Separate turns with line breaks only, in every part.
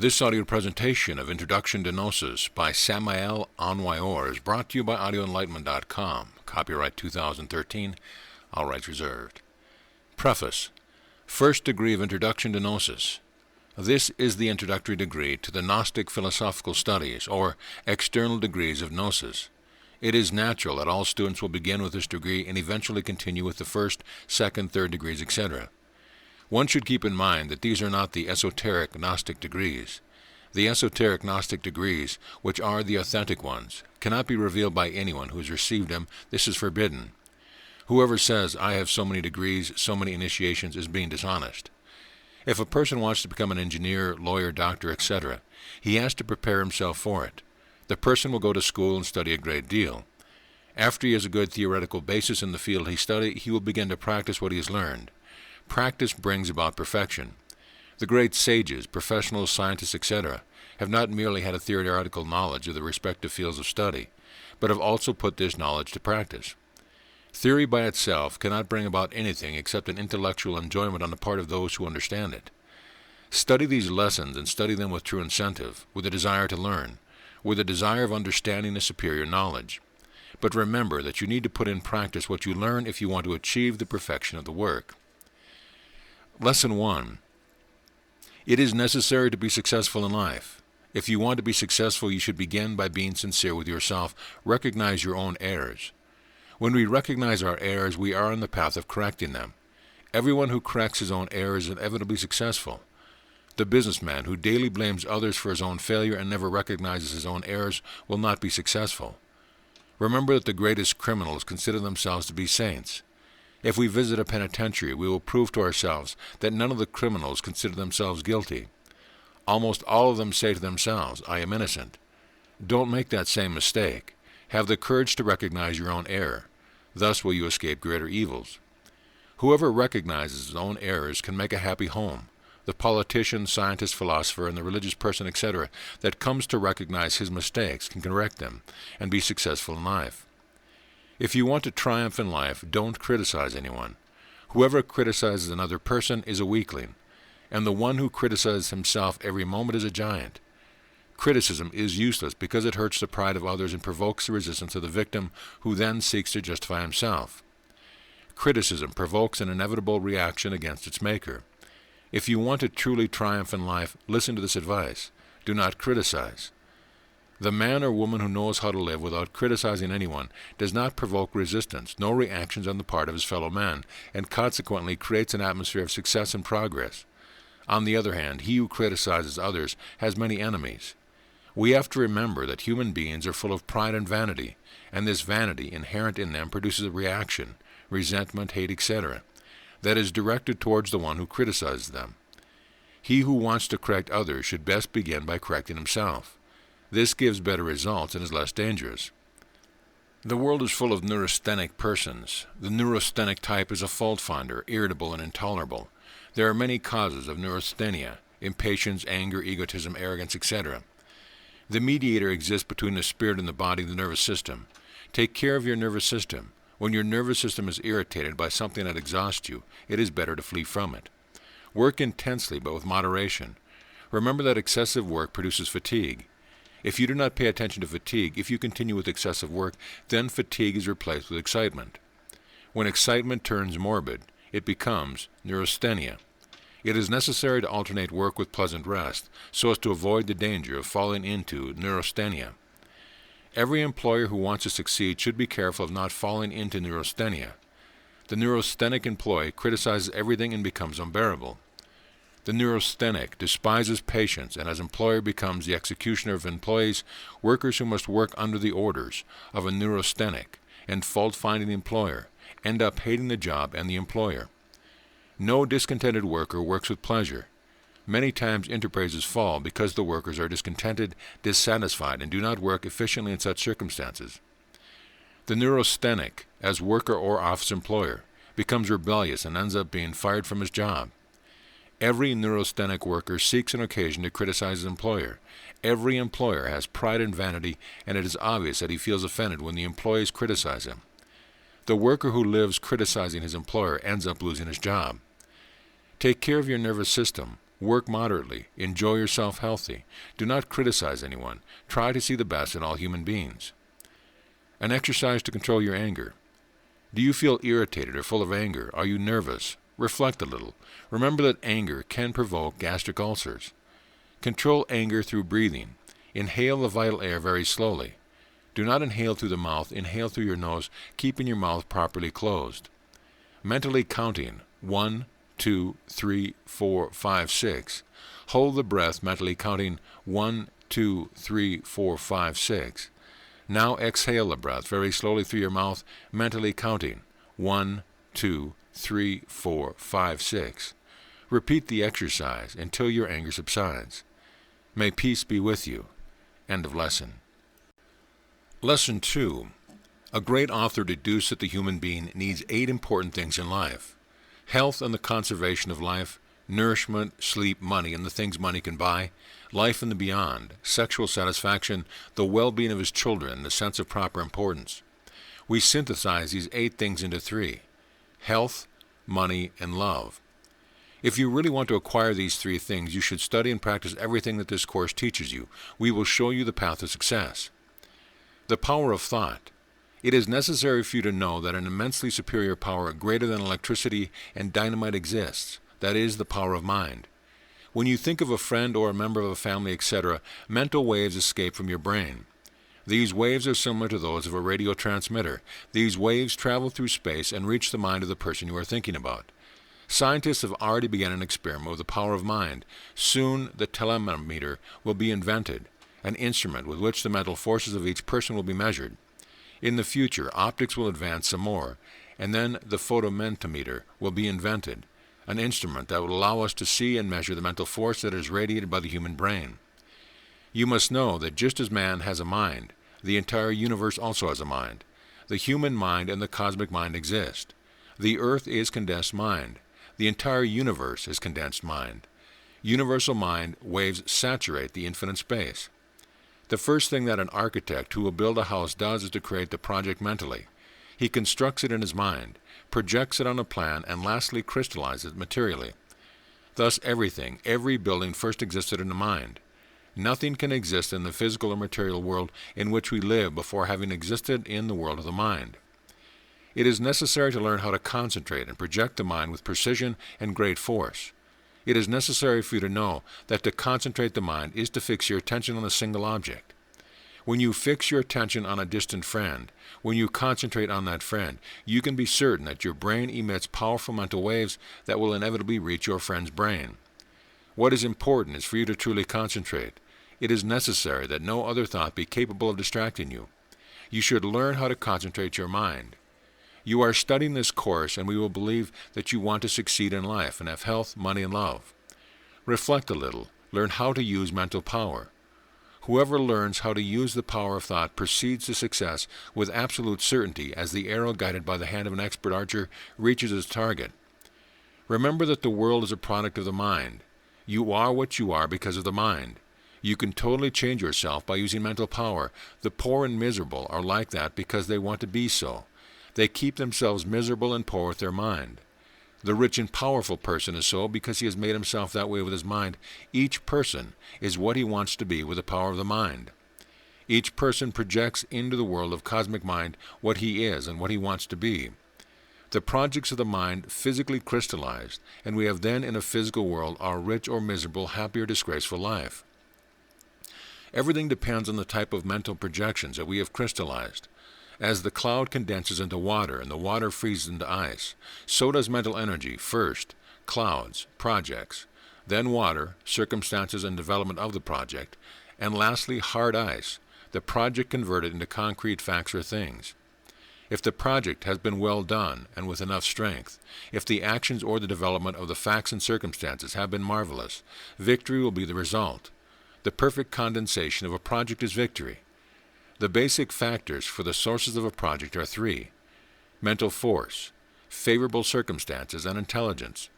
This audio presentation of Introduction to Gnosis by Samael on Weor is brought to you by audioenlightenment.com. Copyright 2013. All rights reserved. Preface. First degree of Introduction to Gnosis. This is the introductory degree to the Gnostic philosophical studies, or external degrees of Gnosis. It is natural that all students will begin with this degree and eventually continue with the first, second, third degrees, etc. One should keep in mind that these are not the esoteric Gnostic degrees. The esoteric Gnostic degrees, which are the authentic ones, cannot be revealed by anyone who has received them. This is forbidden. Whoever says, "I have so many degrees, so many initiations," is being dishonest. If a person wants to become an engineer, lawyer, doctor, etc., he has to prepare himself for it. The person will go to school and study a great deal. After he has a good theoretical basis in the field he studied, he will begin to practice what he has learned. Practice brings about perfection. The great sages, professionals, scientists, etc., have not merely had a theoretical knowledge of the respective fields of study, but have also put this knowledge to practice. Theory by itself cannot bring about anything except an intellectual enjoyment on the part of those who understand it. Study these lessons and study them with true incentive, with a desire to learn, with a desire of understanding the superior knowledge. But remember that you need to put in practice what you learn if you want to achieve the perfection of the work. Lesson 1. It is necessary to be successful in life. If you want to be successful, you should begin by being sincere with yourself. Recognize your own errors. When we recognize our errors, we are on the path of correcting them. Everyone who corrects his own errors is inevitably successful. The businessman who daily blames others for his own failure and never recognizes his own errors will not be successful. Remember that the greatest criminals consider themselves to be saints. If we visit a penitentiary, we will prove to ourselves that none of the criminals consider themselves guilty. Almost all of them say to themselves, "I am innocent." Don't make that same mistake. Have the courage to recognize your own error. Thus will you escape greater evils. Whoever recognizes his own errors can make a happy home. The politician, scientist, philosopher, and the religious person, etc., that comes to recognize his mistakes can correct them and be successful in life. If you want to triumph in life, don't criticize anyone. Whoever criticizes another person is a weakling, and the one who criticizes himself every moment is a giant. Criticism is useless because it hurts the pride of others and provokes the resistance of the victim, who then seeks to justify himself. Criticism provokes an inevitable reaction against its maker. If you want to truly triumph in life, listen to this advice. Do not criticize. The man or woman who knows how to live without criticizing anyone does not provoke resistance, no reactions on the part of his fellow man, and consequently creates an atmosphere of success and progress. On the other hand, he who criticizes others has many enemies. We have to remember that human beings are full of pride and vanity, and this vanity inherent in them produces a reaction, resentment, hate, etc., that is directed towards the one who criticizes them. He who wants to correct others should best begin by correcting himself. This gives better results and is less dangerous. The world is full of neurasthenic persons. The neurasthenic type is a fault-finder, irritable and intolerable. There are many causes of neurasthenia: impatience, anger, egotism, arrogance, etc. The mediator exists between the spirit and the body, the nervous system. Take care of your nervous system. When your nervous system is irritated by something that exhausts you, it is better to flee from it. Work intensely, but with moderation. Remember that excessive work produces fatigue. If you do not pay attention to fatigue, if you continue with excessive work, then fatigue is replaced with excitement. When excitement turns morbid, it becomes neurasthenia. It is necessary to alternate work with pleasant rest, so as to avoid the danger of falling into neurasthenia. Every employer who wants to succeed should be careful of not falling into neurasthenia. The neurasthenic employee criticizes everything and becomes unbearable. The neurasthenic despises patience, and as employer becomes the executioner of employees. Workers who must work under the orders of a neurasthenic and fault-finding employer end up hating the job and the employer. No discontented worker works with pleasure. Many times enterprises fall because the workers are discontented, dissatisfied, and do not work efficiently in such circumstances. The neurasthenic, as worker or office employer, becomes rebellious and ends up being fired from his job. Every neurasthenic worker seeks an occasion to criticize his employer. Every employer has pride and vanity, and it is obvious that he feels offended when the employees criticize him. The worker who lives criticizing his employer ends up losing his job. Take care of your nervous system. Work moderately. Enjoy yourself healthy. Do not criticize anyone. Try to see the best in all human beings. An exercise to control your anger. Do you feel irritated or full of anger? Are you nervous? Reflect a little. Remember that anger can provoke gastric ulcers. Control anger through breathing. Inhale the vital air very slowly. Do not inhale through the mouth. Inhale through your nose, keeping your mouth properly closed. Mentally counting 1, 2, 3, 4, 5, 6. Hold the breath, mentally counting 1, 2, 3, 4, 5, 6. Now exhale the breath very slowly through your mouth, mentally counting 1, 2, 3, 4, 5, 6. Repeat the exercise until your anger subsides. May peace be with you. End of lesson. Lesson 2. A great author deduced that the human being needs 8 important things in life: health and the conservation of life, nourishment, sleep, money and the things money can buy, life and the beyond, sexual satisfaction, the well-being of his children, the sense of proper importance. We synthesize these 8 things into 3: health, money, and love. If you really want to acquire these 3 things, you should study and practice everything that this course teaches you. We will show you the path to success. The power of thought. It is necessary for you to know that an immensely superior power greater than electricity and dynamite exists. That is the power of mind. When you think of a friend or a member of a family, etc., mental waves escape from your brain. These waves are similar to those of a radio transmitter. These waves travel through space and reach the mind of the person you are thinking about. Scientists have already begun an experiment with the power of mind. Soon the telemeter will be invented, an instrument with which the mental forces of each person will be measured. In the future, optics will advance some more, and then the photomentometer will be invented, an instrument that will allow us to see and measure the mental force that is radiated by the human brain. You must know that just as man has a mind, the entire universe also has a mind. The human mind and the cosmic mind exist. The earth is condensed mind. The entire universe is condensed mind. Universal mind waves saturate the infinite space. The first thing that an architect who will build a house does is to create the project mentally. He constructs it in his mind, projects it on a plan, and lastly crystallizes it materially. Thus everything, every building first existed in the mind. Nothing can exist in the physical or material world in which we live before having existed in the world of the mind. It is necessary to learn how to concentrate and project the mind with precision and great force. It is necessary for you to know that to concentrate the mind is to fix your attention on a single object. When you fix your attention on a distant friend, when you concentrate on that friend, you can be certain that your brain emits powerful mental waves that will inevitably reach your friend's brain. What is important is for you to truly concentrate. It is necessary that no other thought be capable of distracting you. You should learn how to concentrate your mind. You are studying this course, and we will believe that you want to succeed in life and have health, money, and love. Reflect a little. Learn how to use mental power. Whoever learns how to use the power of thought proceeds to success with absolute certainty as the arrow guided by the hand of an expert archer reaches its target. Remember that the world is a product of the mind. You are what you are because of the mind. You can totally change yourself by using mental power. The poor and miserable are like that because they want to be so. They keep themselves miserable and poor with their mind. The rich and powerful person is so because he has made himself that way with his mind. Each person is what he wants to be with the power of the mind. Each person projects into the world of cosmic mind what he is and what he wants to be. The projects of the mind physically crystallized, and we have then in a physical world our rich or miserable, happy or disgraceful life. Everything depends on the type of mental projections that we have crystallized. As the cloud condenses into water and the water freezes into ice, so does mental energy first, clouds, projects, then water, circumstances and development of the project, and lastly hard ice, the project converted into concrete facts or things. If the project has been well done and with enough strength, if the actions or the development of the facts and circumstances have been marvelous, victory will be the result. The perfect condensation of a project is victory. The basic factors for the sources of a project are 3: mental force, favorable circumstances, and intelligence.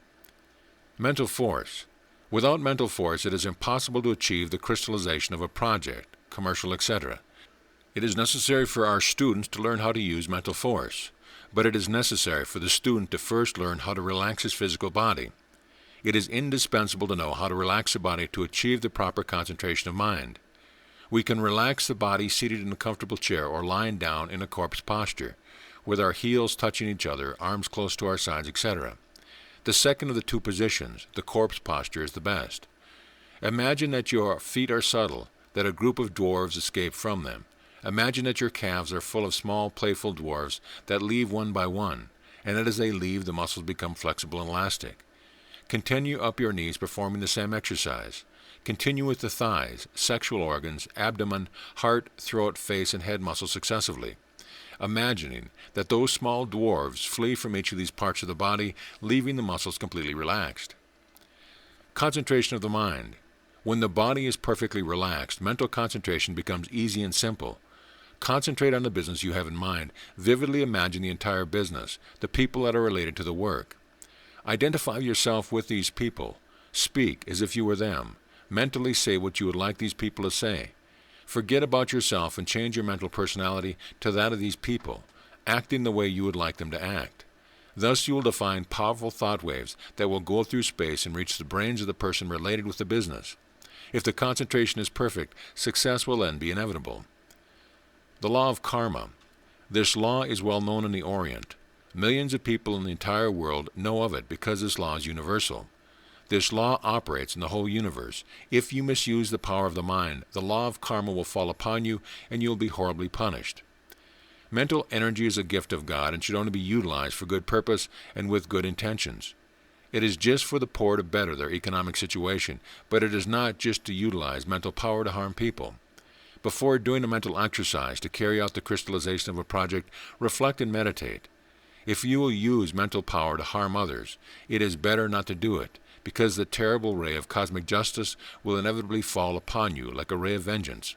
Mental force. Without mental force, it is impossible to achieve the crystallization of a project, commercial, etc. It is necessary for our students to learn how to use mental force, but it is necessary for the student to first learn how to relax his physical body. It is indispensable to know how to relax the body to achieve the proper concentration of mind. We can relax the body seated in a comfortable chair or lying down in a corpse posture, with our heels touching each other, arms close to our sides, etc. The second of the two positions, the corpse posture, is the best. Imagine that your feet are subtle, that a group of dwarves escape from them. Imagine that your calves are full of small, playful dwarves that leave one by one, and that as they leave, the muscles become flexible and elastic. Continue up your knees performing the same exercise. Continue with the thighs, sexual organs, abdomen, heart, throat, face, and head muscles successively, imagining that those small dwarves flee from each of these parts of the body, leaving the muscles completely relaxed. Concentration of the mind. When the body is perfectly relaxed, mental concentration becomes easy and simple. Concentrate on the business you have in mind. Vividly imagine the entire business, the people that are related to the work. Identify yourself with these people. Speak as if you were them. Mentally say what you would like these people to say. Forget about yourself and change your mental personality to that of these people, acting the way you would like them to act. Thus you will define powerful thought waves that will go through space and reach the brains of the person related with the business. If the concentration is perfect, success will then be inevitable. The law of karma. This law is well known in the Orient. Millions of people in the entire world know of it because this law is universal. This law operates in the whole universe. If you misuse the power of the mind, the law of karma will fall upon you and you will be horribly punished. Mental energy is a gift of God and should only be utilized for good purpose and with good intentions. It is just for the poor to better their economic situation, but it is not just to utilize mental power to harm people. Before doing a mental exercise to carry out the crystallization of a project, reflect and meditate. If you will use mental power to harm others, it is better not to do it, because the terrible ray of cosmic justice will inevitably fall upon you like a ray of vengeance.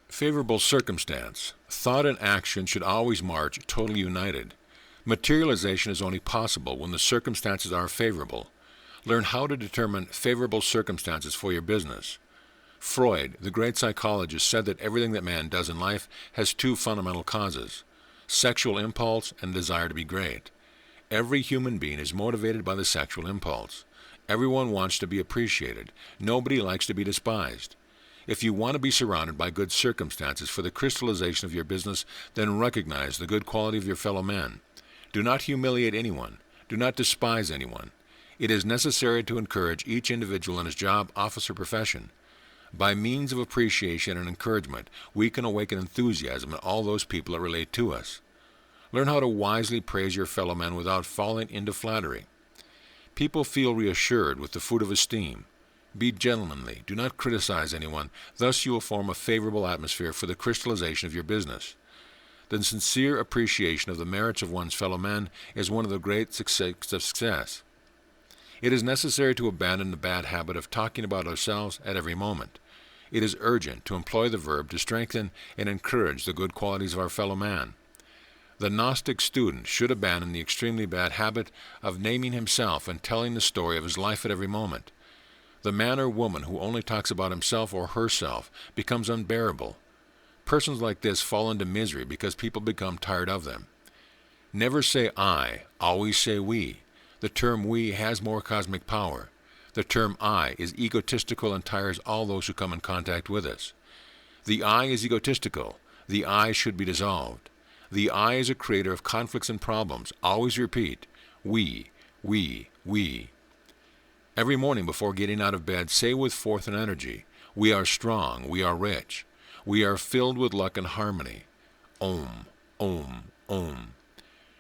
Favorable circumstance. Thought and action should always march totally united. Materialization is only possible when the circumstances are favorable. Learn how to determine favorable circumstances for your business. Freud, the great psychologist, said that everything that man does in life has two fundamental causes: sexual impulse and desire to be great. Every human being is motivated by the sexual impulse. Everyone wants to be appreciated. Nobody likes to be despised. If you want to be surrounded by good circumstances for the crystallization of your business, then recognize the good quality of your fellow men. Do not humiliate anyone. Do not despise anyone. It is necessary to encourage each individual in his job, office, or profession. By means of appreciation and encouragement, we can awaken enthusiasm in all those people that relate to us. Learn how to wisely praise your fellow men without falling into flattery. People feel reassured with the fruit of esteem. Be gentlemanly. Do not criticize anyone. Thus you will form a favorable atmosphere for the crystallization of your business. The sincere appreciation of the merits of one's fellow men is one of the great secrets of success. It is necessary to abandon the bad habit of talking about ourselves at every moment. It is urgent to employ the verb to strengthen and encourage the good qualities of our fellow man. The Gnostic student should abandon the extremely bad habit of naming himself and telling the story of his life at every moment. The man or woman who only talks about himself or herself becomes unbearable. Persons like this fall into misery because people become tired of them. Never say I, always say we. The term we has more cosmic power. The term I is egotistical and tires all those who come in contact with us. The I is egotistical. The I should be dissolved. The I is a creator of conflicts and problems. Always repeat, we. Every morning before getting out of bed, say with force and energy, we are strong, we are rich. We are filled with luck and harmony. Om, Om, Om.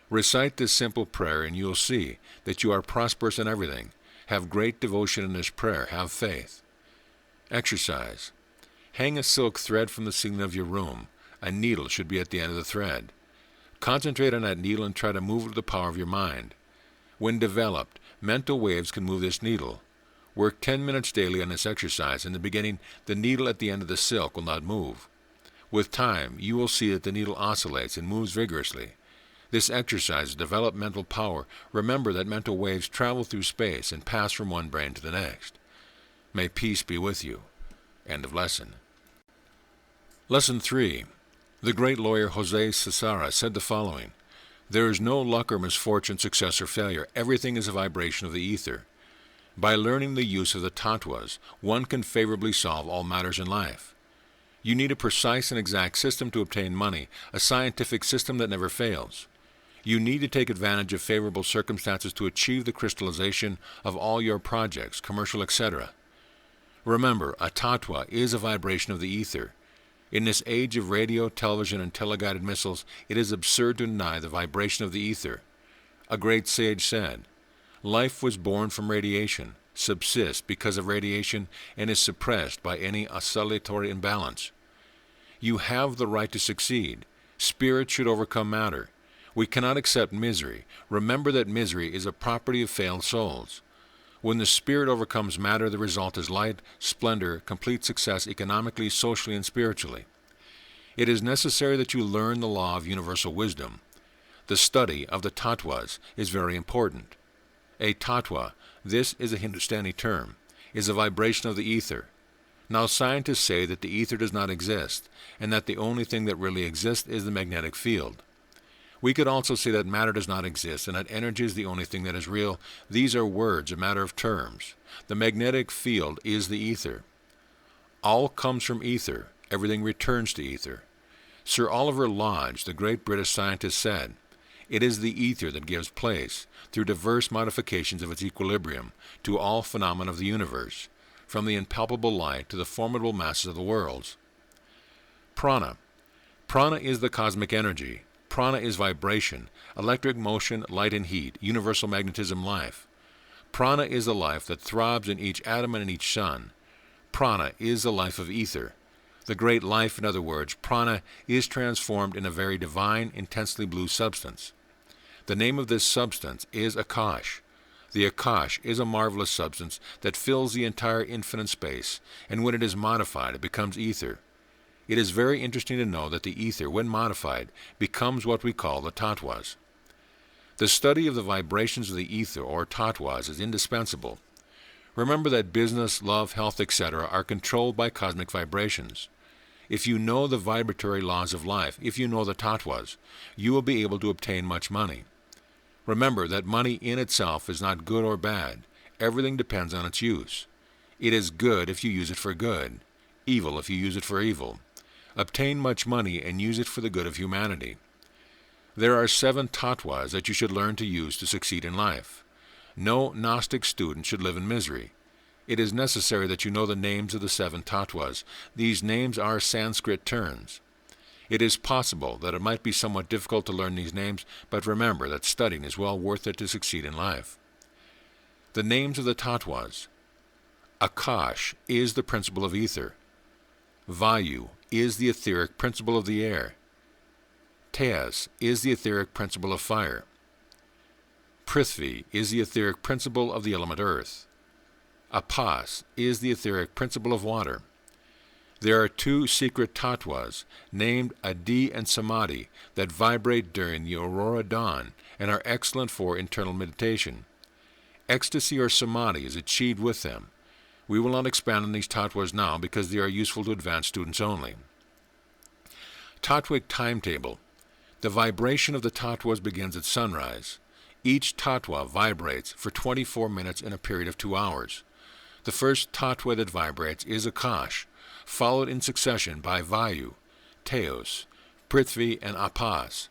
Recite this simple prayer and you'll see that you are prosperous in everything. Have great devotion in this prayer. Have faith. Exercise. Hang a silk thread from the ceiling of your room. A needle should be at the end of the thread. Concentrate on that needle and try to move it with the power of your mind. When developed, mental waves can move this needle. Work 10 minutes daily on this exercise. In the beginning, the needle at the end of the silk will not move. With time, you will see that the needle oscillates and moves vigorously. This exercise develops mental power. Remember that mental waves travel through space and pass from one brain to the next. May peace be with you. End of lesson. Lesson 3. The great lawyer Jose Cesara said the following: There is no luck or misfortune, success or failure. Everything is a vibration of the ether. By learning the use of the tattvas, one can favorably solve all matters in life. You need a precise and exact system to obtain money, a scientific system that never fails. You need to take advantage of favorable circumstances to achieve the crystallization of all your projects, commercial, etc. Remember, a tattva is a vibration of the ether. In this age of radio, television, and teleguided missiles, it is absurd to deny the vibration of the ether. A great sage said, "Life was born from radiation, subsists because of radiation, and is suppressed by any oscillatory imbalance." You have the right to succeed. Spirit should overcome matter. We cannot accept misery. Remember that misery is a property of failed souls. When the spirit overcomes matter, the result is light, splendor, complete success economically, socially, and spiritually. It is necessary that you learn the law of universal wisdom. The study of the tattvas is very important. A tattva, this is a Hindustani term, is a vibration of the ether. Now scientists say that the ether does not exist, and that the only thing that really exists is the magnetic field. We could also say that matter does not exist, and that energy is the only thing that is real. These are words, a matter of terms. The magnetic field is the ether. All comes from ether. Everything returns to ether. Sir Oliver Lodge, the great British scientist, said, "It is the ether that gives place, through diverse modifications of its equilibrium, to all phenomena of the universe, from the impalpable light to the formidable masses of the worlds." Prana. Prana is the cosmic energy. Prana is vibration, electric motion, light and heat, universal magnetism, life. Prana is the life that throbs in each atom and in each sun. Prana is the life of ether. The great life, in other words, prana, is transformed in a very divine, intensely blue substance. The name of this substance is Akash. The Akash is a marvelous substance that fills the entire infinite space, and when it is modified, it becomes ether. It is very interesting to know that the ether, when modified, becomes what we call the tattvas. The study of the vibrations of the ether, or tattvas, is indispensable. Remember that business, love, health, etc. are controlled by cosmic vibrations. If you know the vibratory laws of life, if you know the tattvas, you will be able to obtain much money. Remember that money in itself is not good or bad. Everything depends on its use. It is good if you use it for good, evil if you use it for evil. Obtain much money and use it for the good of humanity. There are 7 tattvas that you should learn to use to succeed in life. No Gnostic student should live in misery. It is necessary that you know the names of the 7 tattvas. These names are Sanskrit terms. It is possible that it might be somewhat difficult to learn these names, but remember that studying is well worth it to succeed in life. The names of the tattvas. Akash is the principle of ether. Vayu is the etheric principle of the air. Tejas is the etheric principle of fire. Prithvi is the etheric principle of the element earth. Apas is the etheric principle of water. There are 2 secret tattvas named Adi and Samadhi that vibrate during the aurora dawn and are excellent for internal meditation. Ecstasy or samadhi is achieved with them. We will not expand on these tattvas now because they are useful to advanced students only. Tattvic timetable. The vibration of the tattvas begins at sunrise. Each tattva vibrates for 24 minutes in a period of 2 hours. The first tattva that vibrates is Akash, followed in succession by Vayu, Tejas, Prithvi, and Apas.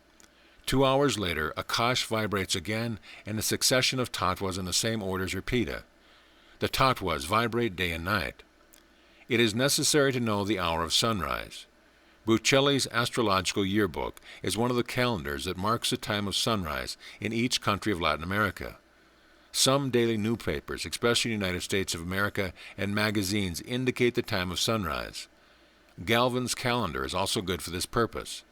2 hours later, Akash vibrates again, and a succession of tattvas in the same order is repeated. The tattvas vibrate day and night. It is necessary to know the hour of sunrise. Buccelli's astrological yearbook is one of the calendars that marks the time of sunrise in each country of Latin America. Some daily newspapers, especially in the United States of America, and magazines indicate the time of sunrise. Galvin's calendar is also good for this purpose.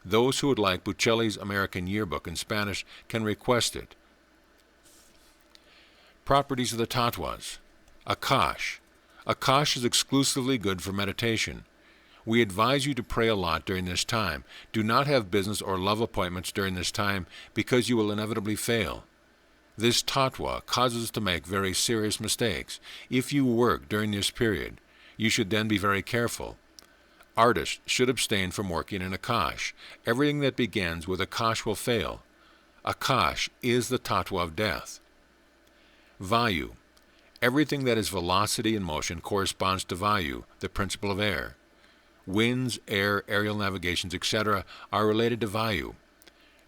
Those who would like Buccelli's American yearbook in Spanish can request it. Properties of the tattvas. Akash. Akash is exclusively good for meditation. We advise you to pray a lot during this time. Do not have business or love appointments during this time because you will inevitably fail. This tattva causes us to make very serious mistakes. If you work during this period, you should then be very careful. Artists should abstain from working in Akash. Everything that begins with Akash will fail. Akash is the tattva of death. Vayu. Everything that is velocity and motion corresponds to Vayu, the principle of air. Winds, air, aerial navigations, etc. are related to Vayu.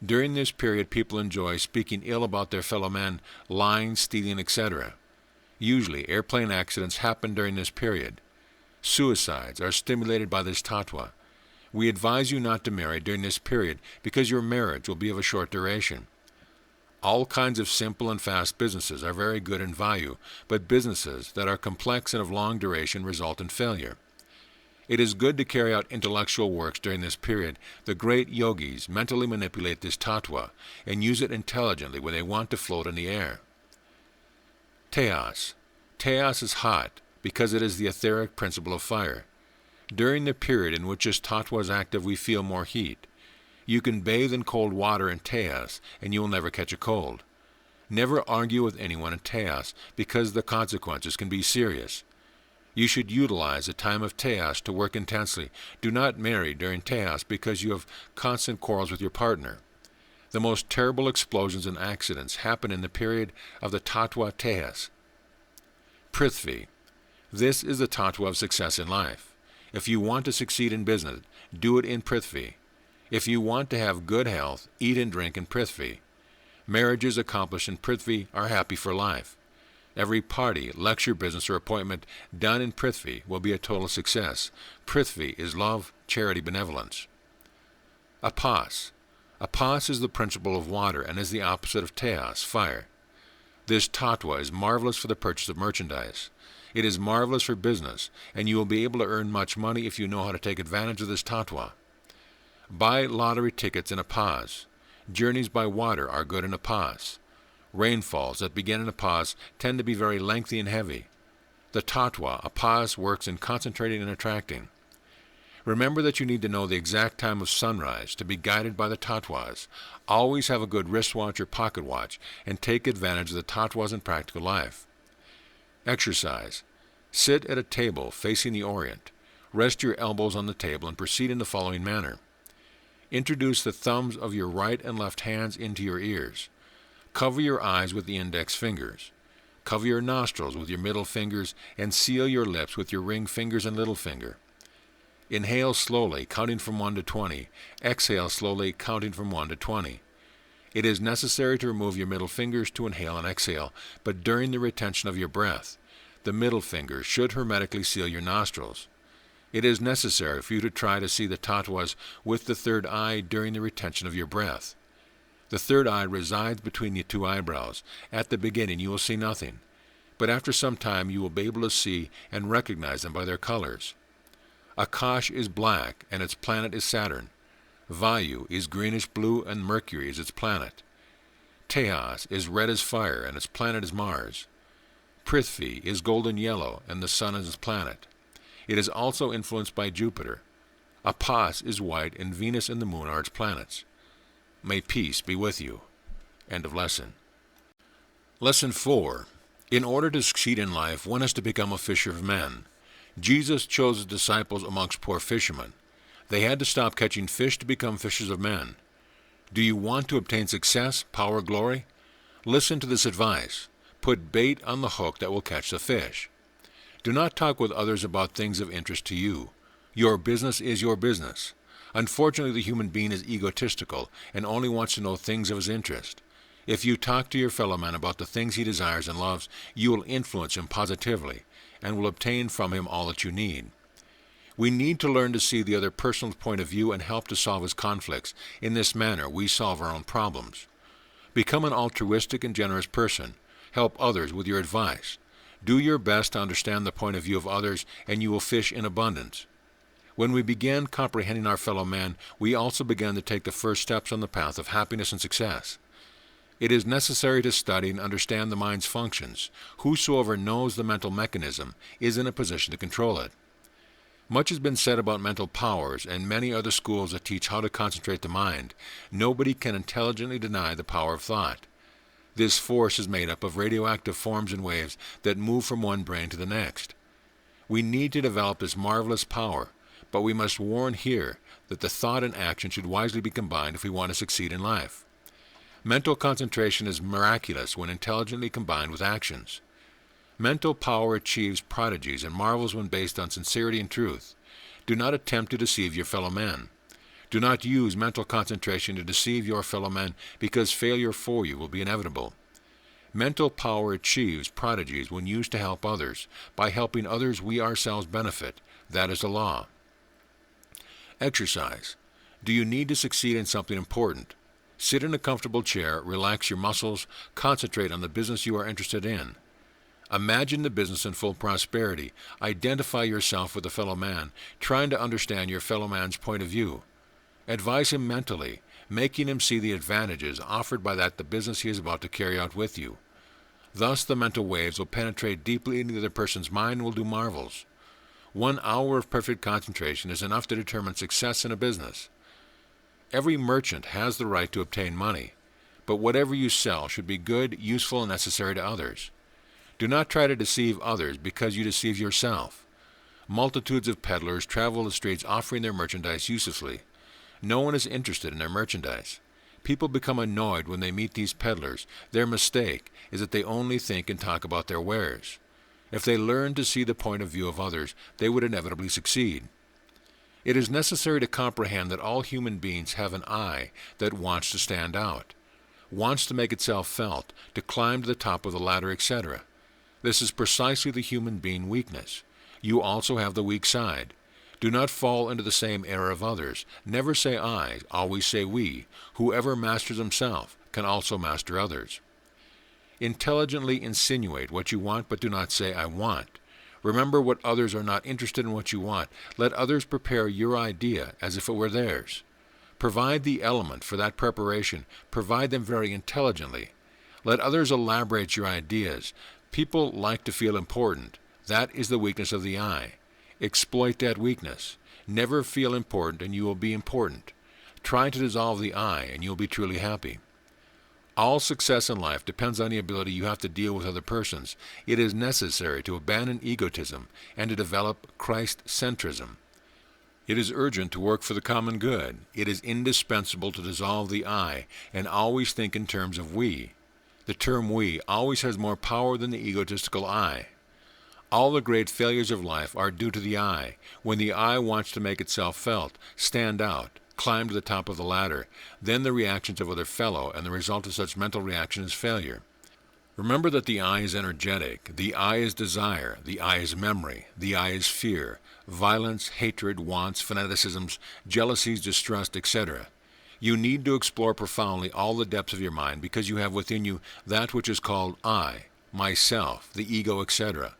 During this period, people enjoy speaking ill about their fellow men, lying, stealing, etc. Usually, airplane accidents happen during this period. Suicides are stimulated by this tattva. We advise you not to marry during this period because your marriage will be of a short duration. All kinds of simple and fast businesses are very good in Vayu, but businesses that are complex and of long duration result in failure. It is good to carry out intellectual works during this period. The great yogis mentally manipulate this tattva and use it intelligently when they want to float in the air. Tejas. Tejas is hot because it is the etheric principle of fire. During the period in which this tattva is active, we feel more heat. You can bathe in cold water in Tejas and you will never catch a cold. Never argue with anyone in Tejas because the consequences can be serious. You should utilize the time of Tejas to work intensely. Do not marry during Tejas because you have constant quarrels with your partner. The most terrible explosions and accidents happen in the period of the tattva Tejas. Prithvi. This is the tattva of success in life. If you want to succeed in business, do it in Prithvi. If you want to have good health, eat and drink in Prithvi. Marriages accomplished in Prithvi are happy for life. Every party, lecture, business, or appointment done in Prithvi will be a total success. Prithvi is love, charity, benevolence. Apas. Apas is the principle of water and is the opposite of Tejas, fire. This tattva is marvelous for the purchase of merchandise. It is marvelous for business, and you will be able to earn much money if you know how to take advantage of this tattva. Buy lottery tickets in Apas. Journeys by water are good in Apas. Rainfalls that begin in Apas tend to be very lengthy and heavy. The tattva, Apas, works in concentrating and attracting. Remember that you need to know the exact time of sunrise to be guided by the tattvas. Always have a good wristwatch or pocket watch and take advantage of the tattvas in practical life. Exercise. Sit at a table facing the Orient. Rest your elbows on the table and proceed in the following manner. Introduce the thumbs of your right and left hands into your ears. Cover your eyes with the index fingers. Cover your nostrils with your middle fingers and seal your lips with your ring fingers and little finger. Inhale slowly, counting from 1 to 20. Exhale slowly, counting from 1 to 20. It is necessary to remove your middle fingers to inhale and exhale, but during the retention of your breath, the middle finger should hermetically seal your nostrils. It is necessary for you to try to see the tattvas with the third eye during the retention of your breath. The third eye resides between the two eyebrows. At the beginning you will see nothing, but after some time you will be able to see and recognize them by their colors. Akash is black and its planet is Saturn. Vayu is greenish-blue and Mercury is its planet. Tejas is red as fire and its planet is Mars. Prithvi is golden-yellow and the sun is its planet. It is also influenced by Jupiter. Apas is white and Venus and the moon are its planets. May peace be with you. End of lesson. Lesson 4. In order to succeed in life, one has to become a fisher of men. Jesus chose his disciples amongst poor fishermen. They had to stop catching fish to become fishers of men. Do you want to obtain success, power, glory? Listen to this advice. Put bait on the hook that will catch the fish. Do not talk with others about things of interest to you. Your business is your business. Unfortunately, the human being is egotistical and only wants to know things of his interest. If you talk to your fellow man about the things he desires and loves, you will influence him positively and will obtain from him all that you need. We need to learn to see the other person's point of view and help to solve his conflicts. In this manner, we solve our own problems. Become an altruistic and generous person. Help others with your advice. Do your best to understand the point of view of others, and you will fish in abundance. When we began comprehending our fellow man, we also began to take the first steps on the path of happiness and success. It is necessary to study and understand the mind's functions. Whosoever knows the mental mechanism is in a position to control it. Much has been said about mental powers, and many are the schools that teach how to concentrate the mind. Nobody can intelligently deny the power of thought. This force is made up of radioactive forms and waves that move from one brain to the next. We need to develop this marvelous power, but we must warn here that the thought and action should wisely be combined if we want to succeed in life. Mental concentration is miraculous when intelligently combined with actions. Mental power achieves prodigies and marvels when based on sincerity and truth. Do not attempt to deceive your fellow men. Do not use mental concentration to deceive your fellow men, because failure for you will be inevitable. Mental power achieves prodigies when used to help others. By helping others, we ourselves benefit. That is the law. Exercise. Do you need to succeed in something important? Sit in a comfortable chair, relax your muscles, concentrate on the business you are interested in. Imagine the business in full prosperity. Identify yourself with a fellow man, trying to understand your fellow man's point of view. Advise him mentally, making him see the advantages offered by the business he is about to carry out with you. Thus the mental waves will penetrate deeply into the other person's mind and will do marvels. 1 hour of perfect concentration is enough to determine success in a business. Every merchant has the right to obtain money, but whatever you sell should be good, useful, and necessary to others. Do not try to deceive others because you deceive yourself. Multitudes of peddlers travel the streets offering their merchandise uselessly. No one is interested in their merchandise. People become annoyed when they meet these peddlers. Their mistake is that they only think and talk about their wares. If they learned to see the point of view of others, they would inevitably succeed. It is necessary to comprehend that all human beings have an I that wants to stand out, wants to make itself felt, to climb to the top of the ladder, etc. This is precisely the human being weakness. You also have the weak side. Do not fall into the same error of others. Never say I, always say we. Whoever masters himself can also master others. Intelligently insinuate what you want, but do not say I want. Remember what others are not interested in what you want. Let others prepare your idea as if it were theirs. Provide the element for that preparation. Provide them very intelligently. Let others elaborate your ideas. People like to feel important. That is the weakness of the I. Exploit that weakness. Never feel important and you will be important. Try to dissolve the I and you will be truly happy. All success in life depends on the ability you have to deal with other persons. It is necessary to abandon egotism and to develop Christ-centrism. It is urgent to work for the common good. It is indispensable to dissolve the I and always think in terms of we. The term we always has more power than the egotistical I. All the great failures of life are due to the I. When the I wants to make itself felt, stand out, climb to the top of the ladder, then the reactions of other fellow, and the result of such mental reaction is failure. Remember that the I is energetic, the I is desire, the I is memory, the I is fear, violence, hatred, wants, fanaticisms, jealousies, distrust, etc. You need to explore profoundly all the depths of your mind because you have within you that which is called I, myself, the ego, etc.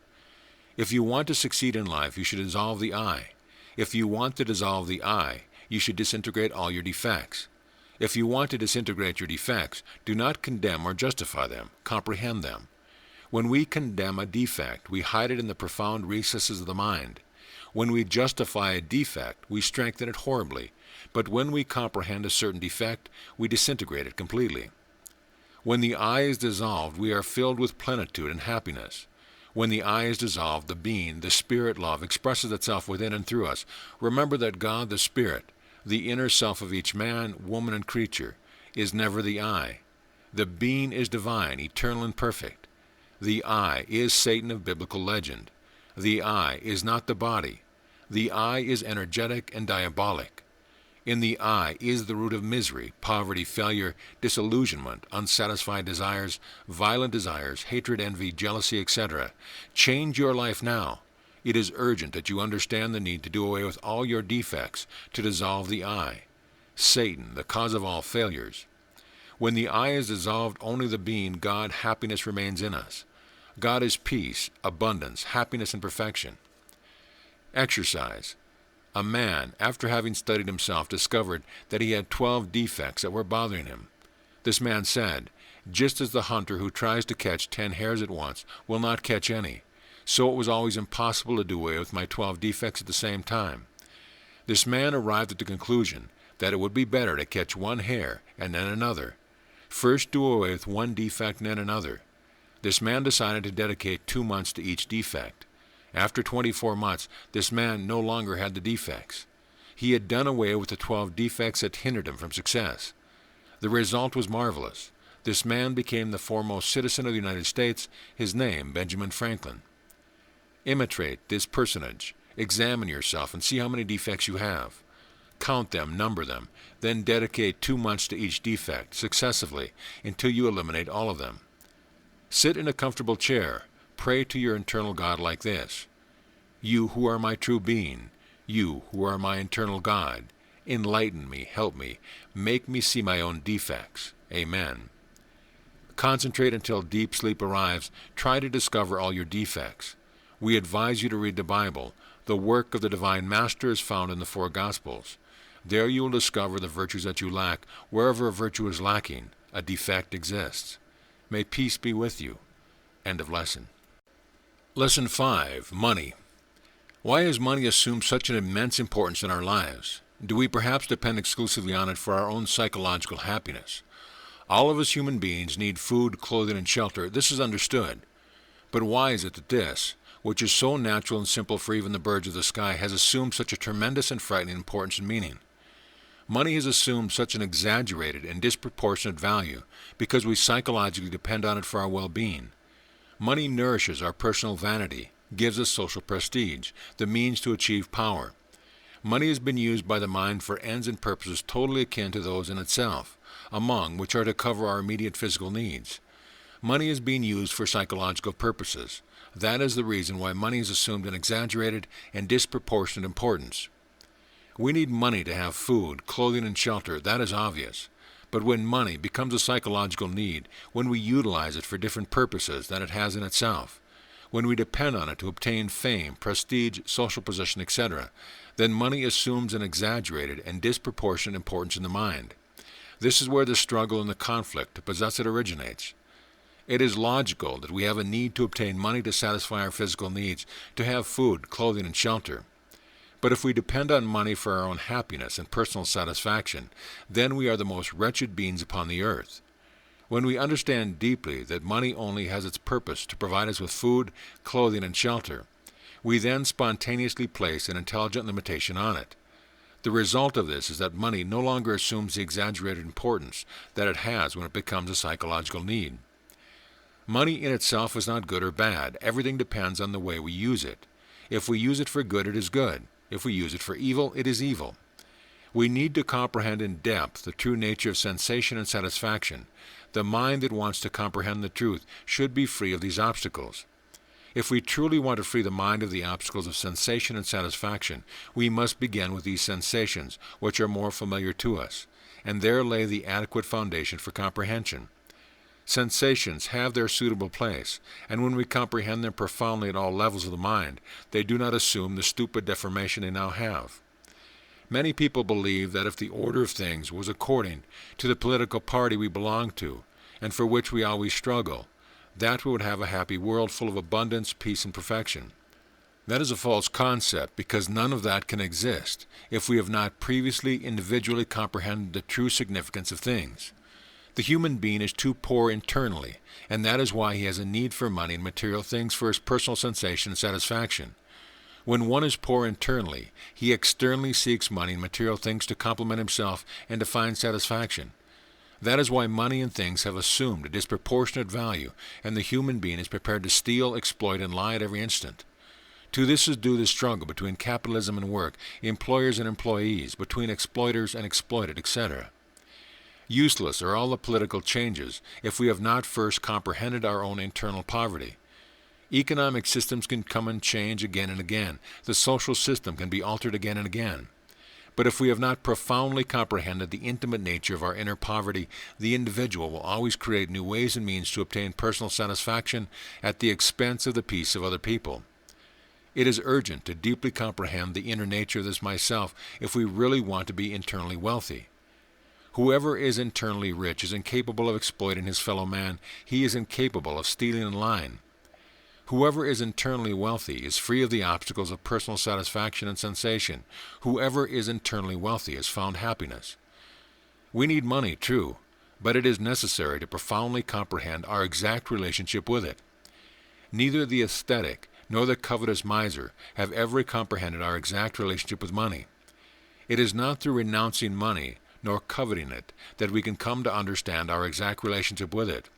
If you want to succeed in life, you should dissolve the I. If you want to dissolve the I, you should disintegrate all your defects. If you want to disintegrate your defects, do not condemn or justify them, comprehend them. When we condemn a defect, we hide it in the profound recesses of the mind. When we justify a defect, we strengthen it horribly, but when we comprehend a certain defect, we disintegrate it completely. When the I is dissolved, we are filled with plenitude and happiness. When the I is dissolved, the being, the spirit love, expresses itself within and through us. Remember that God, the Spirit, the inner self of each man, woman, and creature, is never the I. The being is divine, eternal, and perfect. The I is Satan of biblical legend. The I is not the body. The I is energetic and diabolic. In the I is the root of misery, poverty, failure, disillusionment, unsatisfied desires, violent desires, hatred, envy, jealousy, etc. Change your life now. It is urgent that you understand the need to do away with all your defects, to dissolve the I. Satan, the cause of all failures. When the I is dissolved, only the being, God, happiness remains in us. God is peace, abundance, happiness, and perfection. Exercise. A man, after having studied himself, discovered that he had 12 defects that were bothering him. This man said, just as the hunter who tries to catch 10 hares at once will not catch any, so it was always impossible to do away with my 12 defects at the same time. This man arrived at the conclusion that it would be better to catch 1 hare and then another. First do away with 1 defect and then another. This man decided to dedicate 2 months to each defect. After 24 months, this man no longer had the defects. He had done away with the 12 defects that hindered him from success. The result was marvelous. This man became the foremost citizen of the United States, his name Benjamin Franklin. Imitate this personage. Examine yourself and see how many defects you have. Count them, number them, then dedicate 2 months to each defect, successively, until you eliminate all of them. Sit in a comfortable chair. Pray to your internal God like this: You who are my true being, you who are my internal God, enlighten me, help me, make me see my own defects. Amen. Concentrate until deep sleep arrives. Try to discover all your defects. We advise you to read the Bible. The work of the Divine Master is found in the 4 Gospels. There you will discover the virtues that you lack. Wherever a virtue is lacking, a defect exists. May peace be with you. End of lesson. Lesson 5. Money. Why has money assumed such an immense importance in our lives? Do we perhaps depend exclusively on it for our own psychological happiness? All of us human beings need food, clothing, and shelter. This is understood. But why is it that this, which is so natural and simple for even the birds of the sky, has assumed such a tremendous and frightening importance and meaning? Money has assumed such an exaggerated and disproportionate value because we psychologically depend on it for our well-being. Money nourishes our personal vanity, gives us social prestige, the means to achieve power. Money has been used by the mind for ends and purposes totally akin to those in itself, among which are to cover our immediate physical needs. Money is being used for psychological purposes. That is the reason why money has assumed an exaggerated and disproportionate importance. We need money to have food, clothing, and shelter. That is obvious. But when money becomes a psychological need, when we utilize it for different purposes than it has in itself, when we depend on it to obtain fame, prestige, social position, etc., then money assumes an exaggerated and disproportionate importance in the mind. This is where the struggle and the conflict to possess it originates. It is logical that we have a need to obtain money to satisfy our physical needs, to have food, clothing, and shelter. But if we depend on money for our own happiness and personal satisfaction, then we are the most wretched beings upon the earth. When we understand deeply that money only has its purpose to provide us with food, clothing, and shelter, we then spontaneously place an intelligent limitation on it. The result of this is that money no longer assumes the exaggerated importance that it has when it becomes a psychological need. Money in itself is not good or bad. Everything depends on the way we use it. If we use it for good, it is good. If we use it for evil, it is evil. We need to comprehend in depth the true nature of sensation and satisfaction. The mind that wants to comprehend the truth should be free of these obstacles. If we truly want to free the mind of the obstacles of sensation and satisfaction, we must begin with these sensations, which are more familiar to us, and there lay the adequate foundation for comprehension. Sensations have their suitable place, and when we comprehend them profoundly at all levels of the mind, they do not assume the stupid deformation they now have. Many people believe that if the order of things was according to the political party we belong to, and for which we always struggle, that we would have a happy world full of abundance, peace, and perfection. That is a false concept, because none of that can exist if we have not previously individually comprehended the true significance of things. The human being is too poor internally, and that is why he has a need for money and material things for his personal sensation and satisfaction. When one is poor internally, he externally seeks money and material things to complement himself and to find satisfaction. That is why money and things have assumed a disproportionate value, and the human being is prepared to steal, exploit, and lie at every instant. To this is due the struggle between capitalism and work, employers and employees, between exploiters and exploited, etc. Useless are all the political changes if we have not first comprehended our own internal poverty. Economic systems can come and change again and again. The social system can be altered again and again. But if we have not profoundly comprehended the intimate nature of our inner poverty, the individual will always create new ways and means to obtain personal satisfaction at the expense of the peace of other people. It is urgent to deeply comprehend the inner nature of this myself if we really want to be internally wealthy. Whoever is internally rich is incapable of exploiting his fellow man. He is incapable of stealing and lying. Whoever is internally wealthy is free of the obstacles of personal satisfaction and sensation. Whoever is internally wealthy has found happiness. We need money, true, but it is necessary to profoundly comprehend our exact relationship with it. Neither the ascetic nor the covetous miser have ever comprehended our exact relationship with money. It is not through renouncing money, nor coveting it, that we can come to understand our exact relationship with it.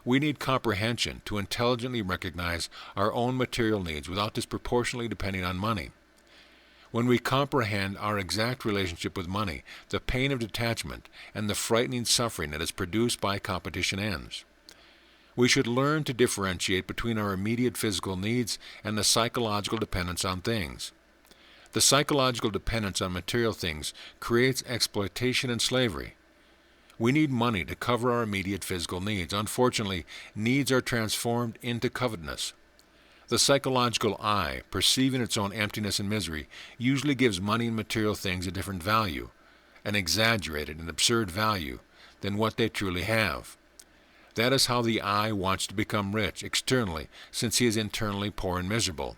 We need comprehension to intelligently recognize our own material needs without disproportionately depending on money. When we comprehend our exact relationship with money, the pain of detachment and the frightening suffering that is produced by competition ends. We should learn to differentiate between our immediate physical needs and the psychological dependence on things. The psychological dependence on material things creates exploitation and slavery. We need money to cover our immediate physical needs. Unfortunately, needs are transformed into covetousness. The psychological I, perceiving its own emptiness and misery, usually gives money and material things a different value, an exaggerated and absurd value, than what they truly have. That is how the I wants to become rich externally, since he is internally poor and miserable.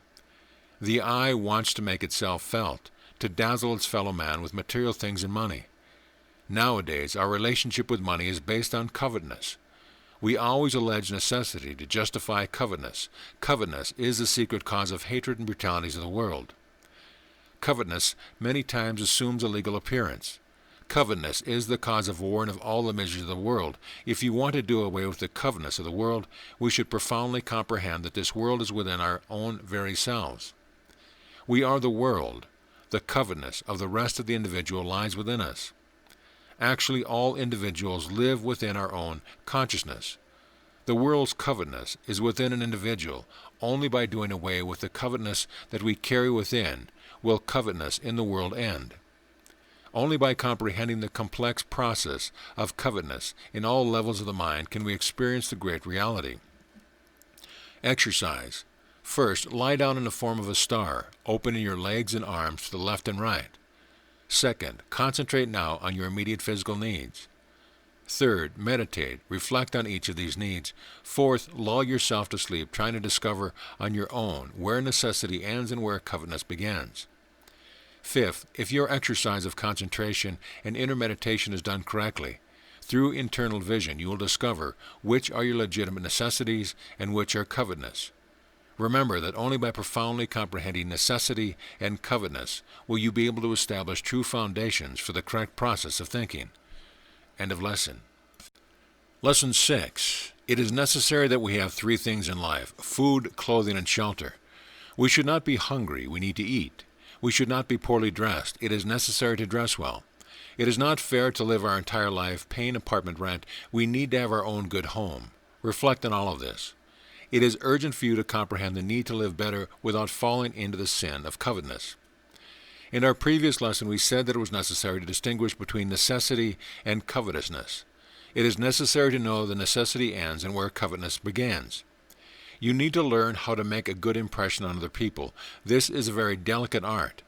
The I wants to make itself felt, to dazzle its fellow man with material things and money. Nowadays, our relationship with money is based on covetousness. We always allege necessity to justify covetousness. Covetousness is the secret cause of hatred and brutalities of the world. Covetousness many times assumes a legal appearance. Covetousness is the cause of war and of all the miseries of the world. If you want to do away with the covetousness of the world, we should profoundly comprehend that this world is within our own very selves. We are the world. The covetousness of the rest of the individual lies within us. Actually, all individuals live within our own consciousness. The world's covetousness is within an individual. Only by doing away with the covetousness that we carry within will covetousness in the world end. Only by comprehending the complex process of covetousness in all levels of the mind can we experience the great reality. Exercise. First, lie down in the form of a star, opening your legs and arms to the left and right. Second, concentrate now on your immediate physical needs. Third, meditate, reflect on each of these needs. Fourth, lull yourself to sleep, trying to discover on your own where necessity ends and where covetousness begins. Fifth, if your exercise of concentration and inner meditation is done correctly, through internal vision you will discover which are your legitimate necessities and which are covetousness. Remember that only by profoundly comprehending necessity and covetousness will you be able to establish true foundations for the correct process of thinking. End of lesson. Lesson 6. It is necessary that we have three things in life: food, clothing, and shelter. We should not be hungry. We need to eat. We should not be poorly dressed. It is necessary to dress well. It is not fair to live our entire life paying apartment rent. We need to have our own good home. Reflect on all of this. It is urgent for you to comprehend the need to live better without falling into the sin of covetousness. In our previous lesson, we said that it was necessary to distinguish between necessity and covetousness. It is necessary to know the necessity ends and where covetousness begins. You need to learn how to make a good impression on other people. This is a very delicate art.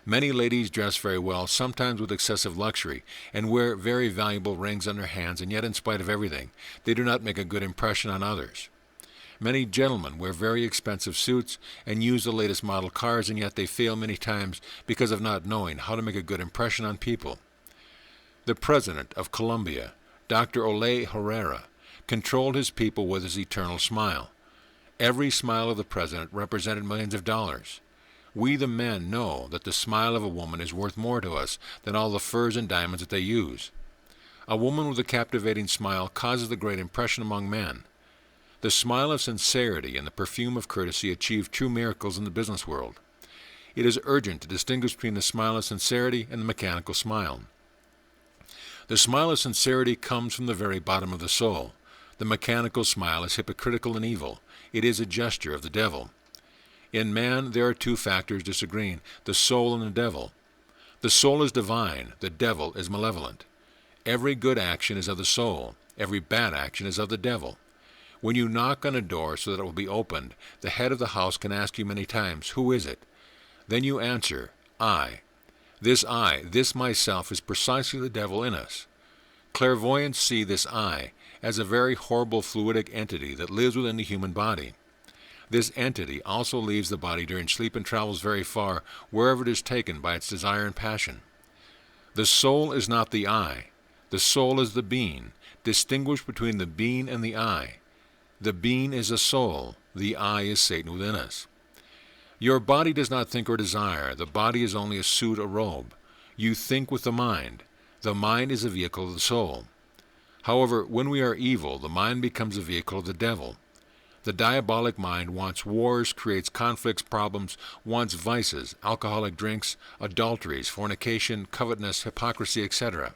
Many ladies dress very well, sometimes with excessive luxury, and wear very valuable rings on their hands, and yet in spite of everything, they do not make a good impression on others. Many gentlemen wear very expensive suits and use the latest model cars, and yet they fail many times because of not knowing how to make a good impression on people. The President of Colombia, Dr. Olay Herrera, controlled his people with his eternal smile. Every smile of the President represented millions of dollars. We the men know that the smile of a woman is worth more to us than all the furs and diamonds that they use. A woman with a captivating smile causes a great impression among men. The smile of sincerity and the perfume of courtesy achieve true miracles in the business world. It is urgent to distinguish between the smile of sincerity and the mechanical smile. The smile of sincerity comes from the very bottom of the soul. The mechanical smile is hypocritical and evil. It is a gesture of the devil. In man there are two factors disagreeing, the soul and the devil. The soul is divine, the devil is malevolent. Every good action is of the soul, every bad action is of the devil. When you knock on a door so that it will be opened, the head of the house can ask you many times, "Who is it?" Then you answer, "I." This I, this myself, is precisely the devil in us. Clairvoyants see this I as a very horrible fluidic entity that lives within the human body. This entity also leaves the body during sleep and travels very far, wherever it is taken by its desire and passion. The soul is not the I. The soul is the being. Distinguish between the being and the I. The being is a soul. The I is Satan within us. Your body does not think or desire. The body is only a suit, a robe. You think with the mind. The mind is a vehicle of the soul. However, when we are evil, the mind becomes a vehicle of the devil. The diabolic mind wants wars, creates conflicts, problems, wants vices, alcoholic drinks, adulteries, fornication, covetousness, hypocrisy, etc.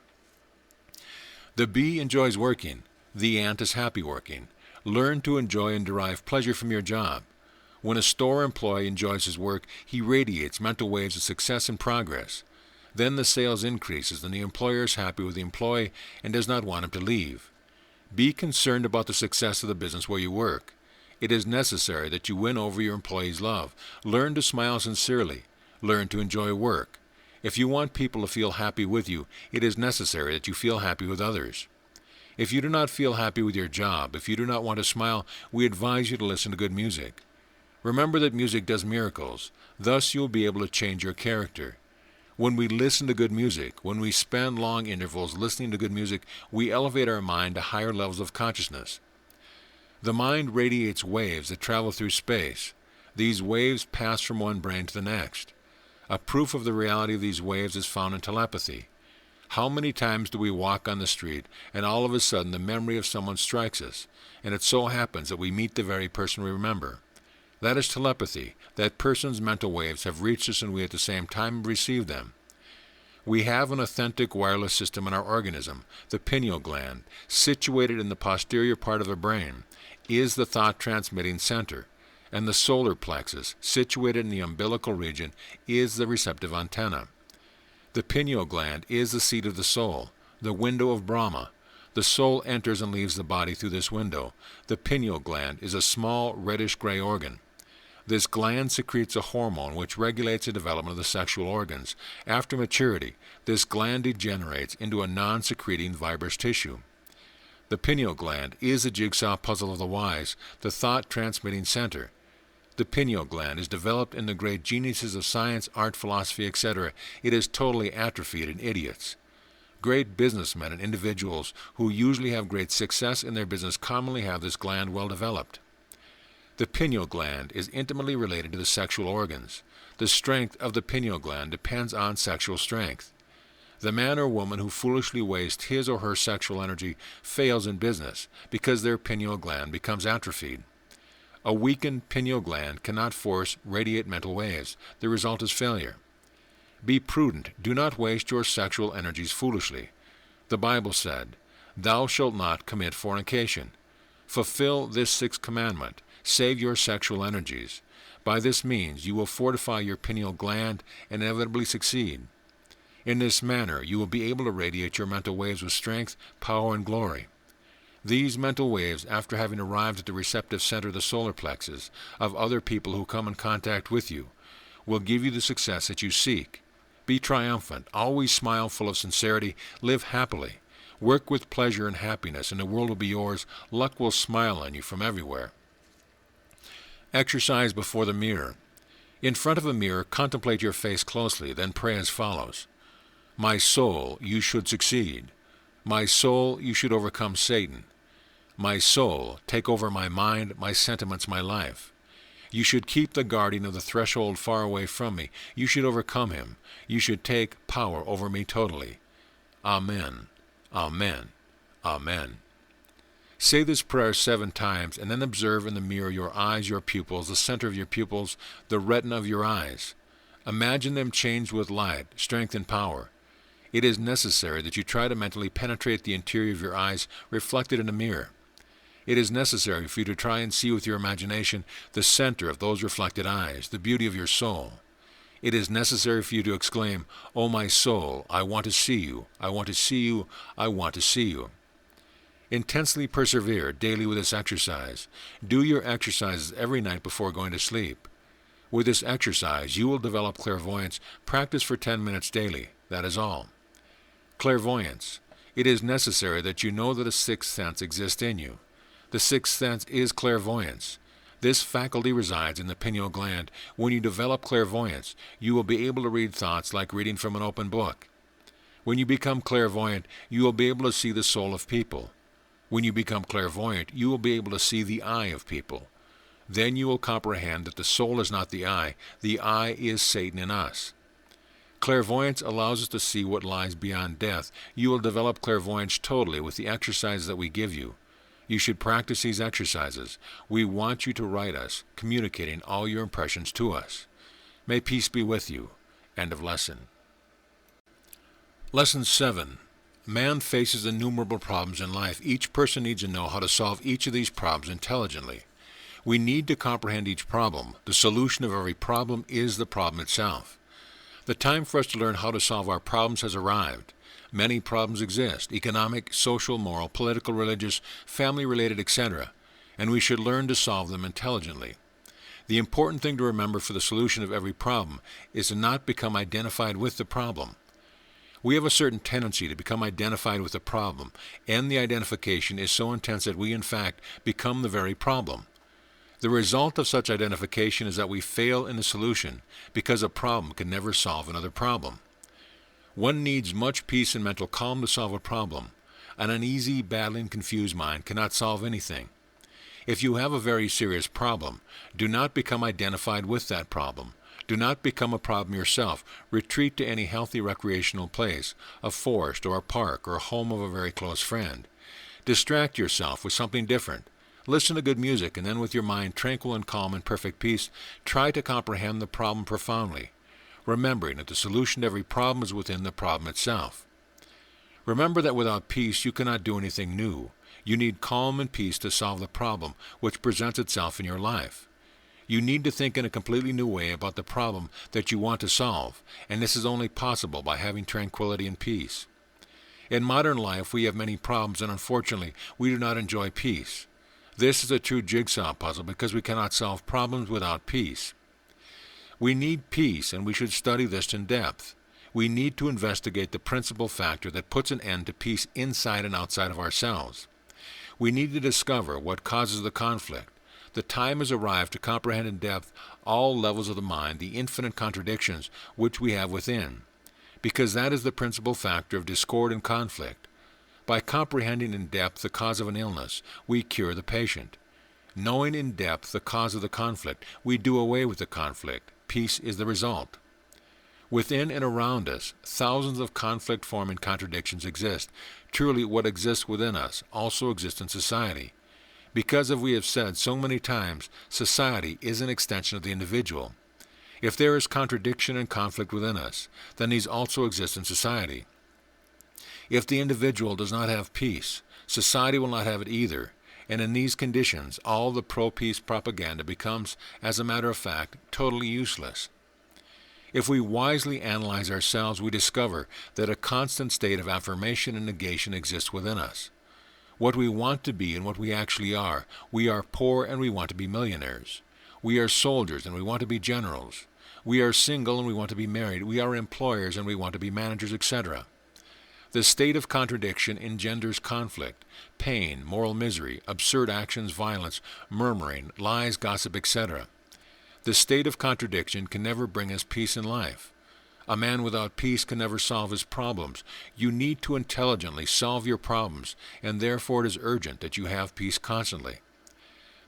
The bee enjoys working. The ant is happy working. Learn to enjoy and derive pleasure from your job. When a store employee enjoys his work, he radiates mental waves of success and progress. Then the sales increases and the employer is happy with the employee and does not want him to leave. Be concerned about the success of the business where you work. It is necessary that you win over your employees' love. Learn to smile sincerely. Learn to enjoy work. If you want people to feel happy with you, it is necessary that you feel happy with others. If you do not feel happy with your job, if you do not want to smile, we advise you to listen to good music. Remember that music does miracles. Thus you will be able to change your character. When we listen to good music, when we spend long intervals listening to good music, we elevate our mind to higher levels of consciousness. The mind radiates waves that travel through space. These waves pass from one brain to the next. A proof of the reality of these waves is found in telepathy. How many times do we walk on the street, and all of a sudden the memory of someone strikes us, and it so happens that we meet the very person we remember? That is telepathy. That person's mental waves have reached us and we at the same time receive them. We have an authentic wireless system in our organism. The pineal gland, situated in the posterior part of the brain, is the thought-transmitting center, and the solar plexus, situated in the umbilical region, is the receptive antenna. The pineal gland is the seat of the soul, the window of Brahma. The soul enters and leaves the body through this window. The pineal gland is a small reddish-gray organ. This gland secretes a hormone which regulates the development of the sexual organs. After maturity, this gland degenerates into a non-secreting fibrous tissue. The pineal gland is the jigsaw puzzle of the wise, the thought-transmitting center. The pineal gland is developed in the great geniuses of science, art, philosophy, etc. It is totally atrophied in idiots. Great businessmen and individuals who usually have great success in their business commonly have this gland well developed. The pineal gland is intimately related to the sexual organs. The strength of the pineal gland depends on sexual strength. The man or woman who foolishly wastes his or her sexual energy fails in business because their pineal gland becomes atrophied. A weakened pineal gland cannot radiate mental waves. The result is failure. Be prudent. Do not waste your sexual energies foolishly. The Bible said, "Thou shalt not commit fornication." Fulfill this sixth commandment. Save your sexual energies. By this means you will fortify your pineal gland and inevitably succeed. In this manner you will be able to radiate your mental waves with strength, power, and glory. These mental waves, after having arrived at the receptive center of the solar plexus of other people who come in contact with you, will give you the success that you seek. Be triumphant. Always smile full of sincerity. Live happily. Work with pleasure and happiness, and the world will be yours. Luck will smile on you from everywhere. Exercise before the mirror. In front of a mirror, contemplate your face closely, then pray as follows. My soul, you should succeed. My soul, you should overcome Satan. My soul, take over my mind, my sentiments, my life. You should keep the guardian of the threshold far away from me. You should overcome him. You should take power over me totally. Amen. Amen. Amen. Say this prayer 7 times, and then observe in the mirror your eyes, your pupils, the center of your pupils, the retina of your eyes. Imagine them changed with light, strength, and power. It is necessary that you try to mentally penetrate the interior of your eyes reflected in a mirror. It is necessary for you to try and see with your imagination the center of those reflected eyes, the beauty of your soul. It is necessary for you to exclaim, "O my soul, I want to see you, I want to see you, I want to see you." Intensely persevere daily with this exercise. Do your exercises every night before going to sleep. With this exercise, you will develop clairvoyance. Practice for 10 minutes daily. That is all. Clairvoyance. It is necessary that you know that a sixth sense exists in you. The sixth sense is clairvoyance. This faculty resides in the pineal gland. When you develop clairvoyance, you will be able to read thoughts like reading from an open book. When you become clairvoyant, you will be able to see the soul of people. When you become clairvoyant, you will be able to see the eye of people. Then you will comprehend that the soul is not the eye is Satan in us. Clairvoyance allows us to see what lies beyond death. You will develop clairvoyance totally with the exercises that we give you. You should practice these exercises. We want you to write us, communicating all your impressions to us. May peace be with you. End of lesson. Lesson 7. Man faces innumerable problems in life. Each person needs to know how to solve each of these problems intelligently. We need to comprehend each problem. The solution of every problem is the problem itself. The time for us to learn how to solve our problems has arrived. Many problems exist: economic, social, moral, political, religious, family-related, etc., and we should learn to solve them intelligently. The important thing to remember for the solution of every problem is to not become identified with the problem. We have a certain tendency to become identified with the problem, and the identification is so intense that we, in fact, become the very problem. The result of such identification is that we fail in the solution, because a problem can never solve another problem. One needs much peace and mental calm to solve a problem. An uneasy, battling, confused mind cannot solve anything. If you have a very serious problem, do not become identified with that problem. Do not become a problem yourself. Retreat to any healthy recreational place, a forest or a park or a home of a very close friend. Distract yourself with something different. Listen to good music, and then with your mind tranquil and calm and perfect peace, try to comprehend the problem profoundly, remembering that the solution to every problem is within the problem itself. Remember that without peace you cannot do anything new. You need calm and peace to solve the problem which presents itself in your life. You need to think in a completely new way about the problem that you want to solve, and this is only possible by having tranquility and peace. In modern life we have many problems, and unfortunately we do not enjoy peace. This is a true jigsaw puzzle because we cannot solve problems without peace. We need peace, and we should study this in depth. We need to investigate the principal factor that puts an end to peace inside and outside of ourselves. We need to discover what causes the conflict. The time has arrived to comprehend in depth all levels of the mind, the infinite contradictions which we have within, because that is the principal factor of discord and conflict. By comprehending in depth the cause of an illness, we cure the patient. Knowing in depth the cause of the conflict, we do away with the conflict. Peace is the result. Within and around us, thousands of conflict-forming contradictions exist. Truly, what exists within us also exists in society. Because, as we have said so many times, society is an extension of the individual. If there is contradiction and conflict within us, then these also exist in society. If the individual does not have peace, society will not have it either, and in these conditions all the pro-peace propaganda becomes, as a matter of fact, totally useless. If we wisely analyze ourselves, we discover that a constant state of affirmation and negation exists within us. What we want to be and what we actually are. We are poor and we want to be millionaires. We are soldiers and we want to be generals. We are single and we want to be married. We are employers and we want to be managers, etc. The state of contradiction engenders conflict, pain, moral misery, absurd actions, violence, murmuring, lies, gossip, etc. The state of contradiction can never bring us peace in life. A man without peace can never solve his problems. You need to intelligently solve your problems, and therefore it is urgent that you have peace constantly.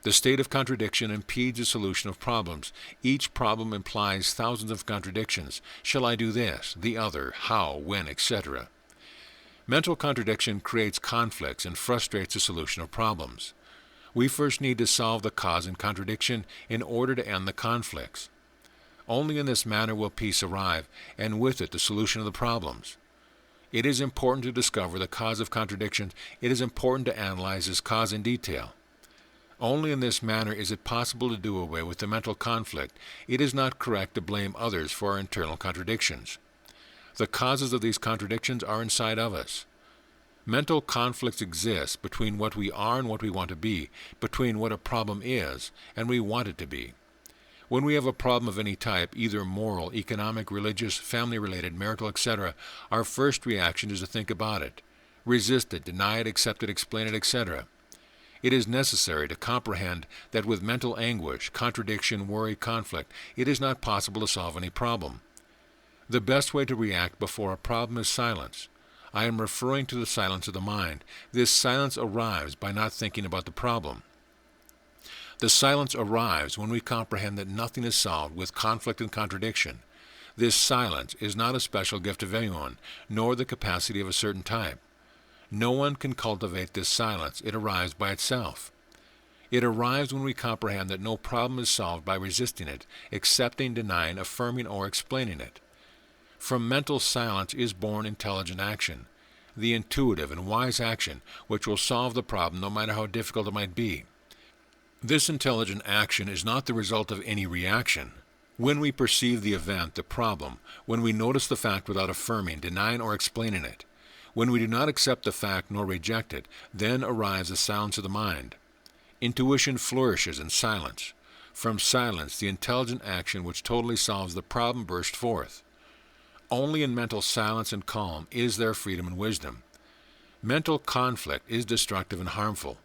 The state of contradiction impedes the solution of problems. Each problem implies thousands of contradictions. Shall I do this, the other, how, when, etc.? Mental contradiction creates conflicts and frustrates the solution of problems. We first need to solve the cause and contradiction in order to end the conflicts. Only in this manner will peace arrive, and with it the solution of the problems. It is important to discover the cause of contradiction. It is important to analyze this cause in detail. Only in this manner is it possible to do away with the mental conflict. It is not correct to blame others for our internal contradictions. The causes of these contradictions are inside of us. Mental conflicts exist between what we are and what we want to be, between what a problem is and we want it to be. When we have a problem of any type, either moral, economic, religious, family-related, marital, etc., our first reaction is to think about it, resist it, deny it, accept it, explain it, etc. It is necessary to comprehend that with mental anguish, contradiction, worry, conflict, it is not possible to solve any problem. The best way to react before a problem is silence. I am referring to the silence of the mind. This silence arrives by not thinking about the problem. The silence arrives when we comprehend that nothing is solved with conflict and contradiction. This silence is not a special gift of anyone, nor the capacity of a certain type. No one can cultivate this silence. It arrives by itself. It arrives when we comprehend that no problem is solved by resisting it, accepting, denying, affirming, or explaining it. From mental silence is born intelligent action, the intuitive and wise action which will solve the problem no matter how difficult it might be. This intelligent action is not the result of any reaction. When we perceive the event, the problem, when we notice the fact without affirming, denying, or explaining it, when we do not accept the fact nor reject it, then arrives the silence of the mind. Intuition flourishes in silence. From silence, the intelligent action which totally solves the problem bursts forth. Only in mental silence and calm is there freedom and wisdom. Mental conflict is destructive and harmful.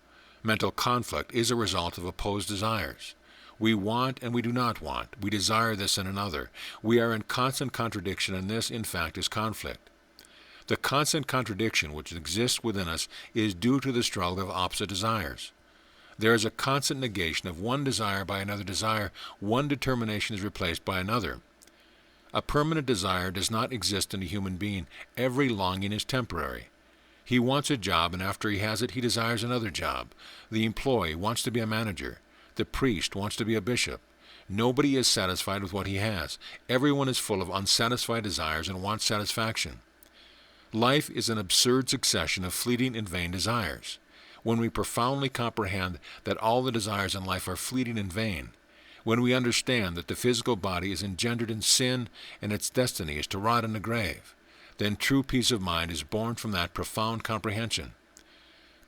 Mental conflict is a result of opposed desires. We want and we do not want. We desire this and another. We are in constant contradiction, and this, in fact, is conflict. The constant contradiction which exists within us is due to the struggle of opposite desires. There is a constant negation of one desire by another desire. One determination is replaced by another. A permanent desire does not exist in a human being. Every longing is temporary. He wants a job, and after he has it, he desires another job. The employee wants to be a manager. The priest wants to be a bishop. Nobody is satisfied with what he has. Everyone is full of unsatisfied desires and wants satisfaction. Life is an absurd succession of fleeting and vain desires. When we profoundly comprehend that all the desires in life are fleeting and vain, when we understand that the physical body is engendered in sin and its destiny is to rot in the grave, then true peace of mind is born from that profound comprehension.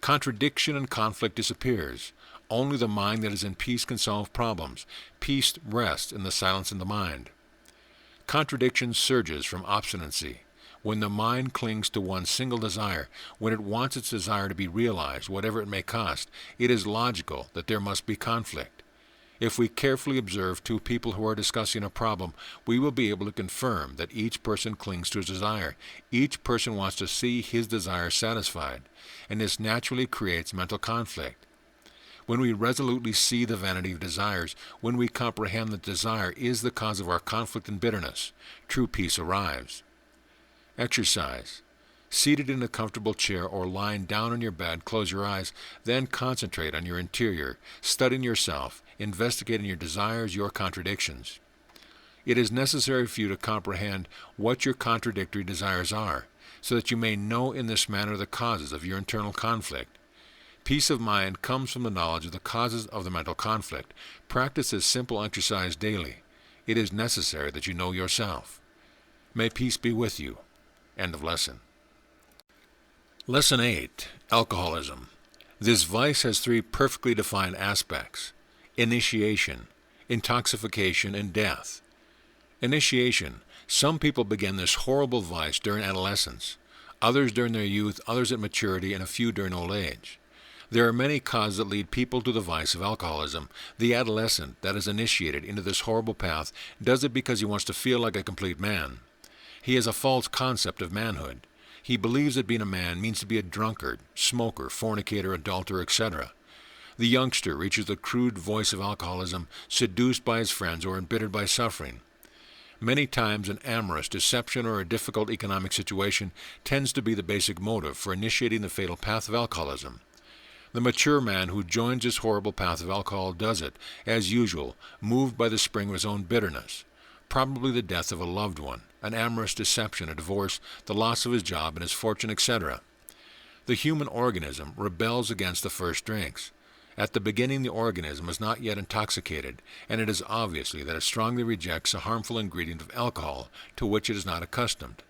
Contradiction and conflict disappears. Only the mind that is in peace can solve problems. Peace rests in the silence of the mind. Contradiction surges from obstinacy. When the mind clings to one single desire, when it wants its desire to be realized, whatever it may cost, it is logical that there must be conflict. If we carefully observe two people who are discussing a problem, we will be able to confirm that each person clings to his desire. Each person wants to see his desire satisfied, and this naturally creates mental conflict. When we resolutely see the vanity of desires, when we comprehend that desire is the cause of our conflict and bitterness, true peace arrives. Exercise. Seated in a comfortable chair or lying down on your bed, close your eyes, then concentrate on your interior, studying yourself, investigating your desires, your contradictions. It is necessary for you to comprehend what your contradictory desires are, so that you may know in this manner the causes of your internal conflict. Peace of mind comes from the knowledge of the causes of the mental conflict. Practice this simple exercise daily. It is necessary that you know yourself. May peace be with you. End of lesson. Lesson 8. Alcoholism. This vice has three perfectly defined aspects: initiation, intoxication, and death. Initiation. Some people begin this horrible vice during adolescence, others during their youth, others at maturity, and a few during old age. There are many causes that lead people to the vice of alcoholism. The adolescent that is initiated into this horrible path does it because he wants to feel like a complete man. He has a false concept of manhood. He believes that being a man means to be a drunkard, smoker, fornicator, adulterer, etc. The youngster reaches the crude voice of alcoholism, seduced by his friends or embittered by suffering. Many times an amorous deception or a difficult economic situation tends to be the basic motive for initiating the fatal path of alcoholism. The mature man who joins this horrible path of alcohol does it, as usual, moved by the spring of his own bitterness, probably the death of a loved one, an amorous deception, a divorce, the loss of his job and his fortune, etc. The human organism rebels against the first drinks. At the beginning, the organism is not yet intoxicated, and it is obviously that it strongly rejects a harmful ingredient of alcohol to which it is not accustomed.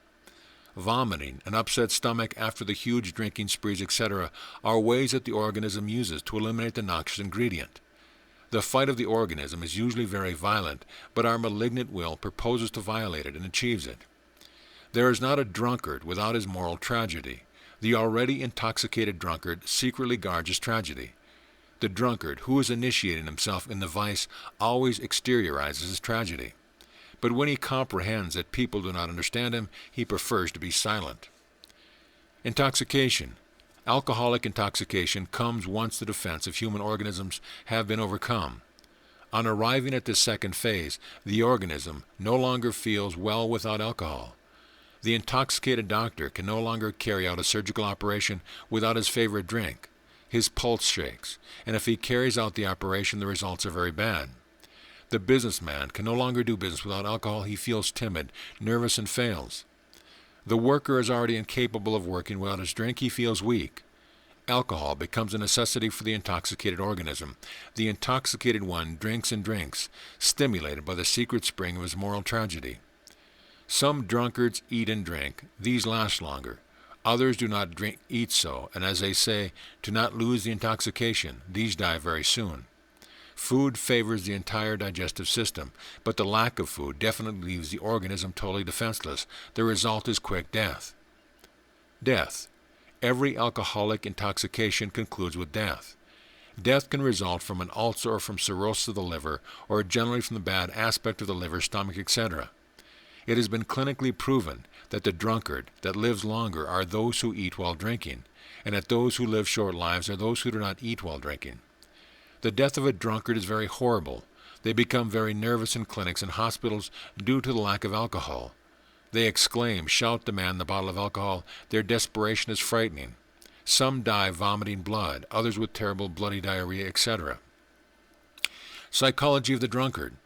Vomiting, an upset stomach after the huge drinking sprees, etc., are ways that the organism uses to eliminate the noxious ingredient. The fight of the organism is usually very violent, but our malignant will proposes to violate it and achieves it. There is not a drunkard without his moral tragedy. The already intoxicated drunkard secretly guards his tragedy. The drunkard who is initiating himself in the vice always exteriorizes his tragedy. But when he comprehends that people do not understand him, he prefers to be silent. Intoxication. Alcoholic intoxication comes once the defense of human organisms have been overcome. On arriving at this second phase, the organism no longer feels well without alcohol. The intoxicated doctor can no longer carry out a surgical operation without his favorite drink. His pulse shakes, and if he carries out the operation, the results are very bad. The businessman can no longer do business without alcohol. He feels timid, nervous, and fails. The worker is already incapable of working without his drink. He feels weak. Alcohol becomes a necessity for the intoxicated organism. The intoxicated one drinks and drinks, stimulated by the secret spring of his moral tragedy. Some drunkards eat and drink. These last longer. Others do not eat so, and as they say, do not lose the intoxication. These die very soon. Food favors the entire digestive system, but the lack of food definitely leaves the organism totally defenseless. The result is quick death. Death. Every alcoholic intoxication concludes with death. Death can result from an ulcer or from cirrhosis of the liver, or generally from the bad aspect of the liver, stomach, etc. It has been clinically proven that the drunkard that lives longer are those who eat while drinking, and that those who live short lives are those who do not eat while drinking. The death of a drunkard is very horrible. They become very nervous in clinics and hospitals due to the lack of alcohol. They exclaim, shout, demand the bottle of alcohol. Their desperation is frightening. Some die vomiting blood, others with terrible bloody diarrhea, etc. Psychology of the drunkard.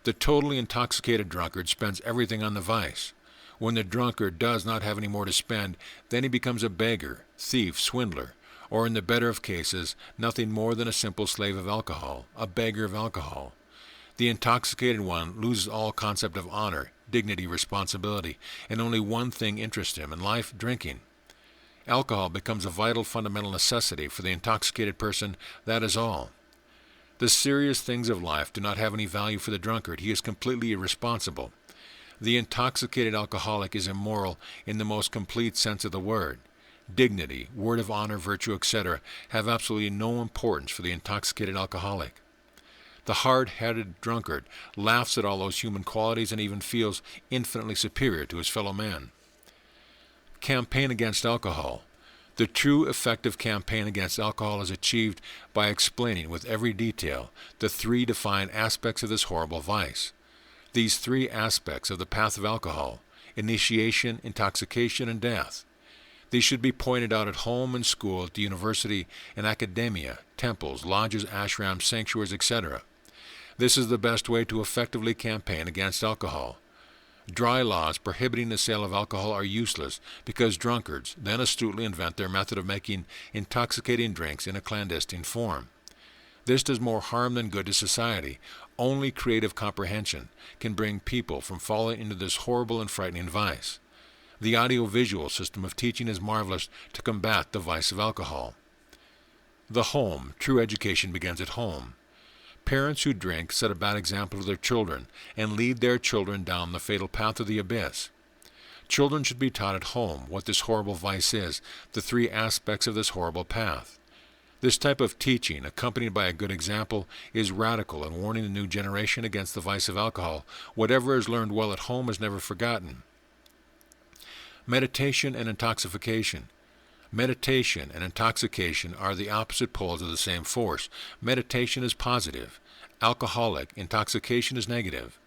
The totally intoxicated drunkard spends everything on the vice. When the drunkard does not have any more to spend, then he becomes a beggar, thief, swindler, or in the better of cases, nothing more than a simple slave of alcohol, a beggar of alcohol. The intoxicated one loses all concept of honor, dignity, responsibility, and only one thing interests him in life: drinking. Alcohol becomes a vital, fundamental necessity for the intoxicated person, that is all. The serious things of life do not have any value for the drunkard. He is completely irresponsible. The intoxicated alcoholic is immoral in the most complete sense of the word. Dignity, word of honor, virtue, etc. have absolutely no importance for the intoxicated alcoholic. The hard-headed drunkard laughs at all those human qualities and even feels infinitely superior to his fellow man. Campaign against alcohol. The true effective campaign against alcohol is achieved by explaining with every detail the three defined aspects of this horrible vice. These three aspects of the path of alcohol: initiation, intoxication, and death. These should be pointed out at home and school, at the university, in academia, temples, lodges, ashrams, sanctuaries, etc. This is the best way to effectively campaign against alcohol. Dry laws prohibiting the sale of alcohol are useless because drunkards then astutely invent their method of making intoxicating drinks in a clandestine form. This does more harm than good to society. Only creative comprehension can bring people from falling into this horrible and frightening vice. The audiovisual system of teaching is marvelous to combat the vice of alcohol. The home. True education begins at home. Parents who drink set a bad example to their children and lead their children down the fatal path of the abyss. Children should be taught at home what this horrible vice is, the three aspects of this horrible path. This type of teaching, accompanied by a good example, is radical in warning the new generation against the vice of alcohol. Whatever is learned well at home is never forgotten. Meditation and intoxication. Meditation and intoxication are the opposite poles of the same force. Meditation is positive. Alcoholic intoxication is negative.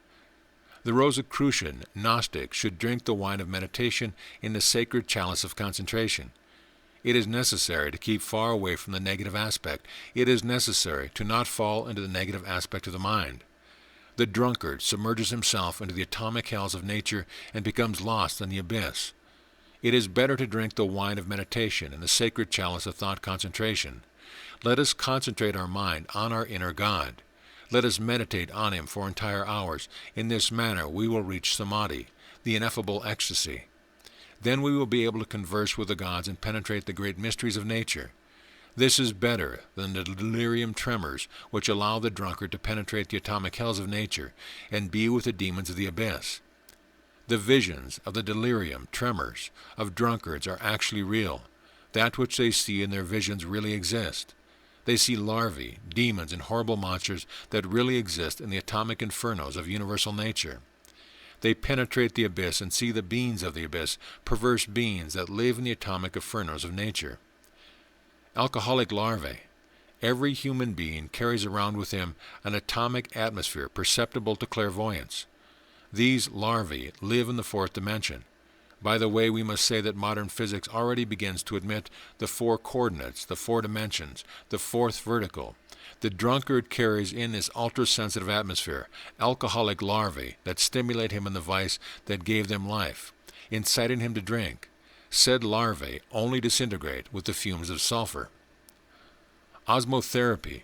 The Rosicrucian Gnostic should drink the wine of meditation in the sacred chalice of concentration. It is necessary to keep far away from the negative aspect. It is necessary to not fall into the negative aspect of the mind. The drunkard submerges himself into the atomic hells of nature and becomes lost in the abyss. It is better to drink the wine of meditation in the sacred chalice of thought concentration. Let us concentrate our mind on our inner God. Let us meditate on Him for entire hours. In this manner we will reach samadhi, the ineffable ecstasy. Then we will be able to converse with the gods and penetrate the great mysteries of nature. This is better than the delirium tremors which allow the drunkard to penetrate the atomic hells of nature and be with the demons of the abyss. The visions of the delirium tremors of drunkards are actually real. That which they see in their visions really exists. They see larvae, demons, and horrible monsters that really exist in the atomic infernos of universal nature. They penetrate the abyss and see the beings of the abyss, perverse beings that live in the atomic infernos of nature. Alcoholic larvae. Every human being carries around with him an atomic atmosphere perceptible to clairvoyance. These larvae live in the fourth dimension. By the way, we must say that modern physics already begins to admit the four coordinates, the four dimensions, the fourth vertical. The drunkard carries in his ultra-sensitive atmosphere alcoholic larvae that stimulate him in the vice that gave them life, inciting him to drink. Said larvae only disintegrate with the fumes of sulfur. Osmotherapy.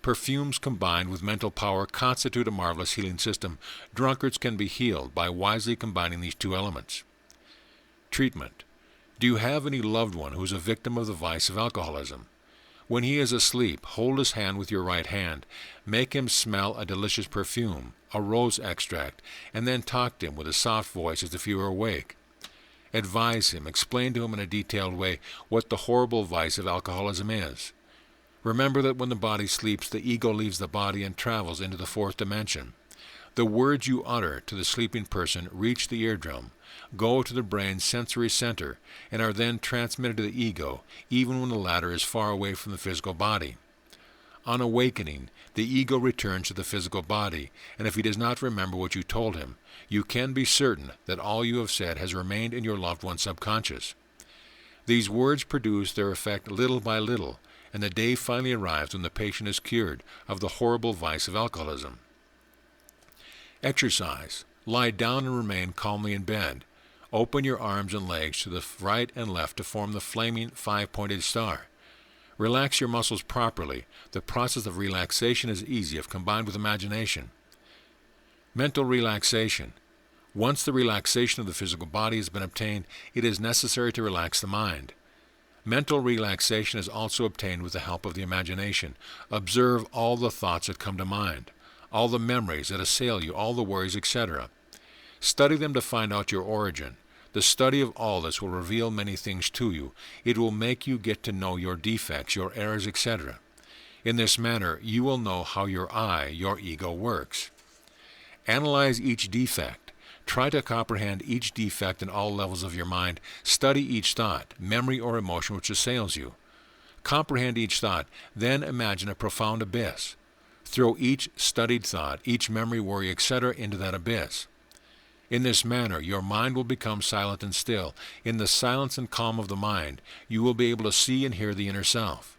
Perfumes combined with mental power constitute a marvelous healing system. Drunkards can be healed by wisely combining these two elements. Treatment. Do you have any loved one who is a victim of the vice of alcoholism? When he is asleep, hold his hand with your right hand, make him smell a delicious perfume, a rose extract, and then talk to him with a soft voice as if he were awake. Advise him, explain to him in a detailed way what the horrible vice of alcoholism is. Remember that when the body sleeps, the ego leaves the body and travels into the fourth dimension. The words you utter to the sleeping person reach the eardrum, go to the brain's sensory center, and are then transmitted to the ego, even when the latter is far away from the physical body. On awakening, the ego returns to the physical body, and if he does not remember what you told him, you can be certain that all you have said has remained in your loved one's subconscious. These words produce their effect little by little, and the day finally arrives when the patient is cured of the horrible vice of alcoholism. Exercise. Lie down and remain calmly in bed. Open your arms and legs to the right and left to form the flaming five-pointed star. Relax your muscles properly. The process of relaxation is easy if combined with imagination. Mental relaxation. Once the relaxation of the physical body has been obtained, it is necessary to relax the mind. Mental relaxation is also obtained with the help of the imagination. Observe all the thoughts that come to mind, all the memories that assail you, all the worries, etc. Study them to find out your origin. The study of all this will reveal many things to you. It will make you get to know your defects, your errors, etc. In this manner, you will know how your I, your ego, works. Analyze each defect. Try to comprehend each defect in all levels of your mind. Study each thought, memory, or emotion which assails you. Comprehend each thought, then imagine a profound abyss. Throw each studied thought, each memory, worry, etc. into that abyss. In this manner, your mind will become silent and still. In the silence and calm of the mind, you will be able to see and hear the inner self.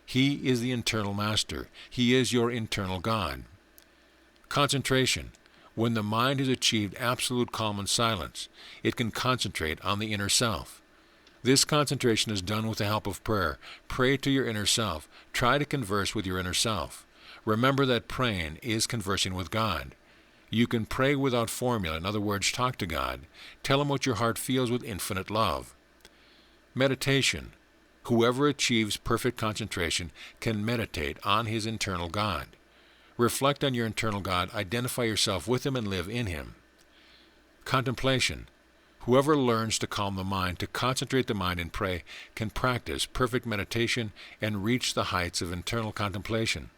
He is the internal master. He is your internal God. Concentration. When the mind has achieved absolute calm and silence, it can concentrate on the inner self. This concentration is done with the help of prayer. Pray to your inner self. Try to converse with your inner self. Remember that praying is conversing with God. You can pray without formula, in other words, talk to God. Tell Him what your heart feels with infinite love. Meditation. Whoever achieves perfect concentration can meditate on his internal God. Reflect on your internal God, identify yourself with Him, and live in Him. Contemplation. Whoever learns to calm the mind, to concentrate the mind and pray, can practice perfect meditation and reach the heights of internal contemplation.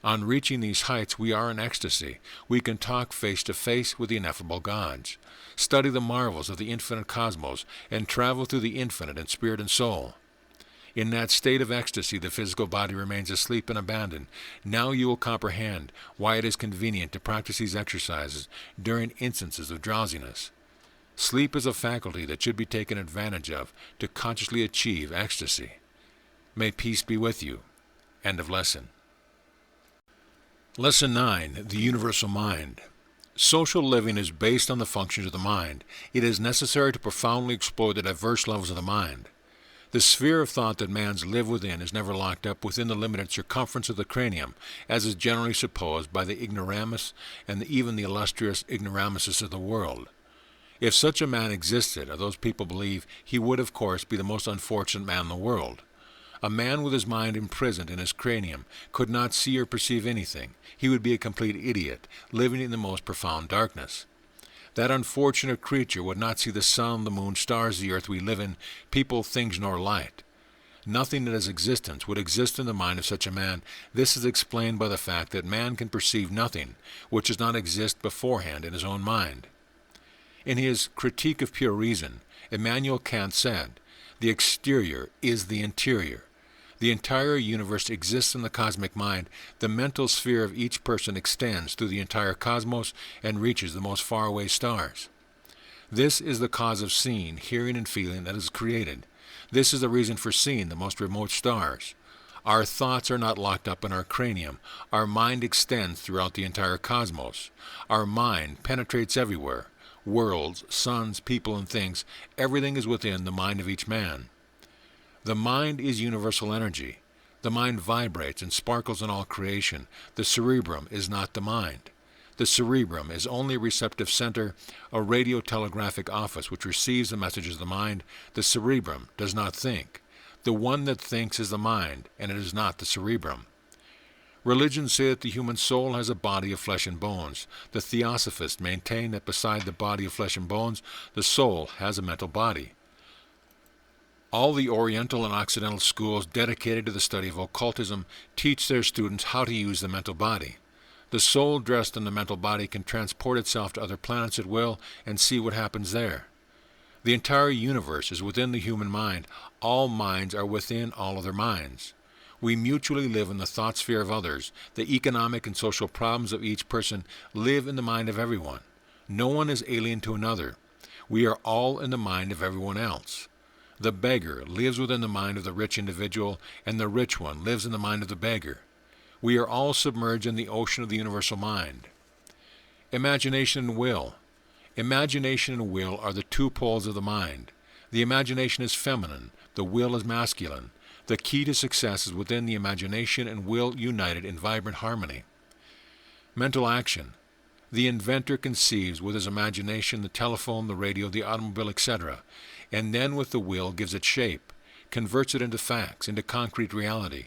On reaching these heights, we are in ecstasy. We can talk face to face with the ineffable gods, study the marvels of the infinite cosmos, and travel through the infinite in spirit and soul. In that state of ecstasy, the physical body remains asleep and abandoned. Now you will comprehend why it is convenient to practice these exercises during instances of drowsiness. Sleep is a faculty that should be taken advantage of to consciously achieve ecstasy. May peace be with you. End of lesson. Lesson 9. The Universal Mind. Social living is based on the functions of the mind. It is necessary to profoundly explore the diverse levels of the mind. The sphere of thought that man's live within is never locked up within the limited circumference of the cranium, as is generally supposed by the ignoramus and even the illustrious ignoramuses of the world. If such a man existed, as those people believe, he would, of course, be the most unfortunate man in the world. A man with his mind imprisoned in his cranium could not see or perceive anything. He would be a complete idiot, living in the most profound darkness. That unfortunate creature would not see the sun, the moon, stars, the earth we live in, people, things, nor light. Nothing that has existence would exist in the mind of such a man. This is explained by the fact that man can perceive nothing which does not exist beforehand in his own mind. In his Critique of Pure Reason, Immanuel Kant said, "The exterior is the interior." The entire universe exists in the cosmic mind. The mental sphere of each person extends through the entire cosmos and reaches the most faraway stars. This is the cause of seeing, hearing, and feeling that is created. This is the reason for seeing the most remote stars. Our thoughts are not locked up in our cranium. Our mind extends throughout the entire cosmos. Our mind penetrates everywhere. Worlds, suns, people, and things, everything is within the mind of each man. The mind is universal energy. The mind vibrates and sparkles in all creation. The cerebrum is not the mind. The cerebrum is only a receptive center, a radiotelegraphic office which receives the messages of the mind. The cerebrum does not think. The one that thinks is the mind, and it is not the cerebrum. Religions say that the human soul has a body of flesh and bones. The Theosophists maintain that beside the body of flesh and bones, the soul has a mental body. All the Oriental and Occidental schools dedicated to the study of occultism teach their students how to use the mental body. The soul dressed in the mental body can transport itself to other planets at will and see what happens there. The entire universe is within the human mind. All minds are within all other minds. We mutually live in the thought sphere of others. The economic and social problems of each person live in the mind of everyone. No one is alien to another. We are all in the mind of everyone else. The beggar lives within the mind of the rich individual, and the rich one lives in the mind of the beggar. We are all submerged in the ocean of the universal mind. Imagination and will. Imagination and will are the two poles of the mind. The imagination is feminine, the will is masculine. The key to success is within the imagination and will united in vibrant harmony. Mental action. The inventor conceives with his imagination the telephone, the radio, the automobile, etc., and then with the will gives it shape, converts it into facts, into concrete reality.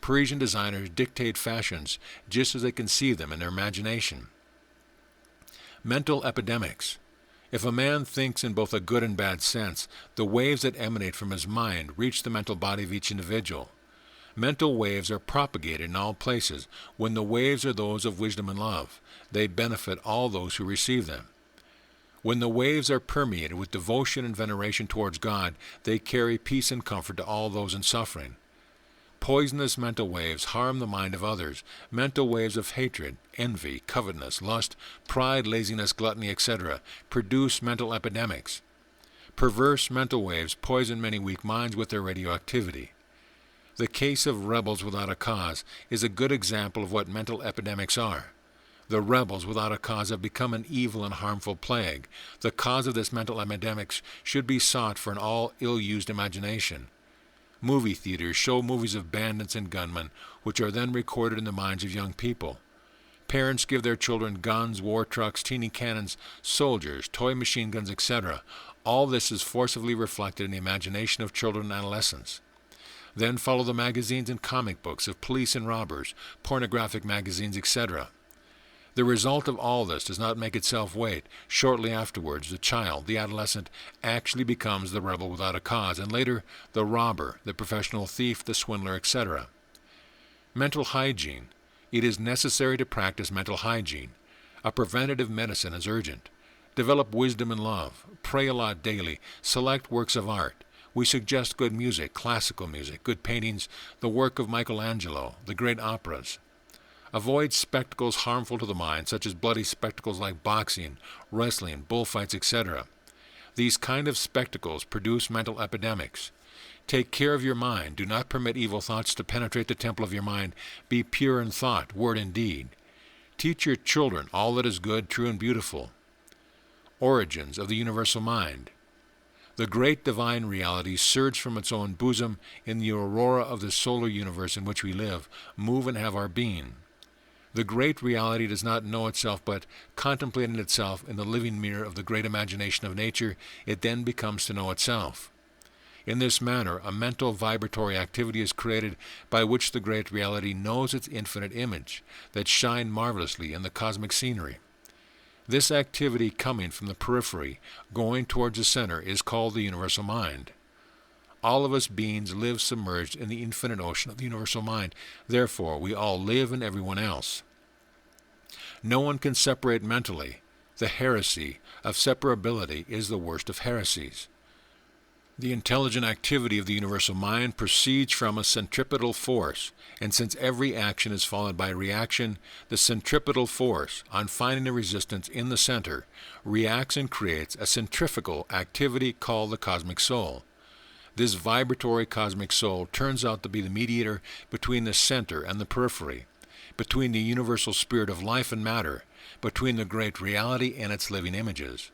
Parisian designers dictate fashions just as they conceive them in their imagination. Mental epidemics. If a man thinks in both a good and bad sense, the waves that emanate from his mind reach the mental body of each individual. Mental waves are propagated in all places. When the waves are those of wisdom and love, they benefit all those who receive them. When the waves are permeated with devotion and veneration towards God, they carry peace and comfort to all those in suffering. Poisonous mental waves harm the mind of others. Mental waves of hatred, envy, covetousness, lust, pride, laziness, gluttony, etc. produce mental epidemics. Perverse mental waves poison many weak minds with their radioactivity. The case of rebels without a cause is a good example of what mental epidemics are. The rebels without a cause have become an evil and harmful plague. The cause of this mental epidemic should be sought for an all ill-used imagination. Movie theaters show movies of bandits and gunmen, which are then recorded in the minds of young people. Parents give their children guns, war trucks, teeny cannons, soldiers, toy machine guns, etc. All this is forcibly reflected in the imagination of children and adolescents. Then follow the magazines and comic books of police and robbers, pornographic magazines, etc. The result of all this does not make itself wait. Shortly afterwards, the child, the adolescent, actually becomes the rebel without a cause, and later the robber, the professional thief, the swindler, etc. Mental hygiene. It is necessary to practice mental hygiene. A preventative medicine is urgent. Develop wisdom and love. Pray a lot daily. Select works of art. We suggest good music, classical music, good paintings, the work of Michelangelo, the great operas. Avoid spectacles harmful to the mind, such as bloody spectacles like boxing, wrestling, bullfights, etc. These kind of spectacles produce mental epidemics. Take care of your mind. Do not permit evil thoughts to penetrate the temple of your mind. Be pure in thought, word, and deed. Teach your children all that is good, true, and beautiful. Origins of the universal mind. The great divine reality surge from its own bosom in the aurora of the solar universe in which we live, move, and have our being. The great reality does not know itself, but contemplating itself in the living mirror of the great imagination of nature, it then becomes to know itself. In this manner, a mental vibratory activity is created by which the great reality knows its infinite image, that shine marvelously in the cosmic scenery. This activity coming from the periphery, going towards the center, is called the universal mind. All of us beings live submerged in the infinite ocean of the universal mind. Therefore, we all live in everyone else. No one can separate mentally. The heresy of separability is the worst of heresies. The intelligent activity of the universal mind proceeds from a centripetal force, and since every action is followed by reaction, the centripetal force, on finding a resistance in the center, reacts and creates a centrifugal activity called the cosmic soul. This vibratory cosmic soul turns out to be the mediator between the center and the periphery, between the universal spirit of life and matter, between the great reality and its living images.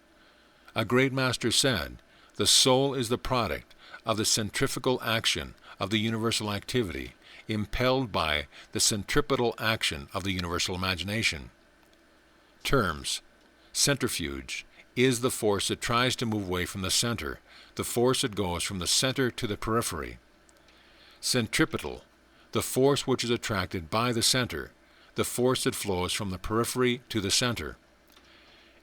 A great master said, "The soul is the product of the centrifugal action of the universal activity, impelled by the centripetal action of the universal imagination." Terms: centrifuge is the force that tries to move away from the center, the force that goes from the center to the periphery. Centripetal, the force which is attracted by the center, the force that flows from the periphery to the center.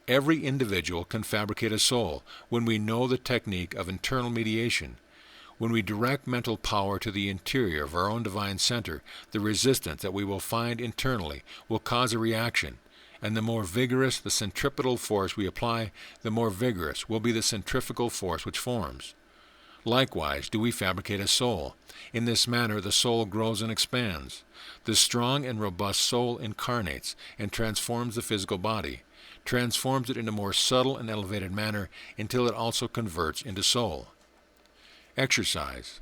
Every individual can fabricate a soul when we know the technique of internal mediation. When we direct mental power to the interior of our own divine center, the resistance that we will find internally will cause a reaction, and the more vigorous the centripetal force we apply, the more vigorous will be the centrifugal force which forms. Likewise do we fabricate a soul. In this manner the soul grows and expands. The strong and robust soul incarnates and transforms the physical body, transforms it in a more subtle and elevated manner until it also converts into soul. Exercise.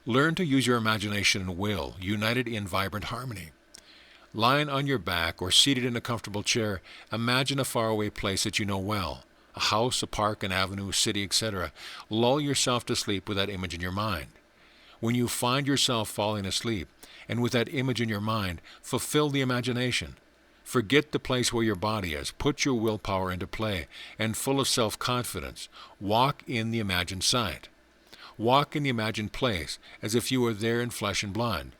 Learn to use your imagination and will, united in vibrant harmony. Lying on your back or seated in a comfortable chair, imagine a faraway place that you know well, a house, a park, an avenue, a city, etc. Lull yourself to sleep with that image in your mind. When you find yourself falling asleep, and with that image in your mind, fulfill the imagination. Forget the place where your body is, put your willpower into play, and full of self-confidence, walk in the imagined sight. Walk in the imagined place as if you were there in flesh and blood.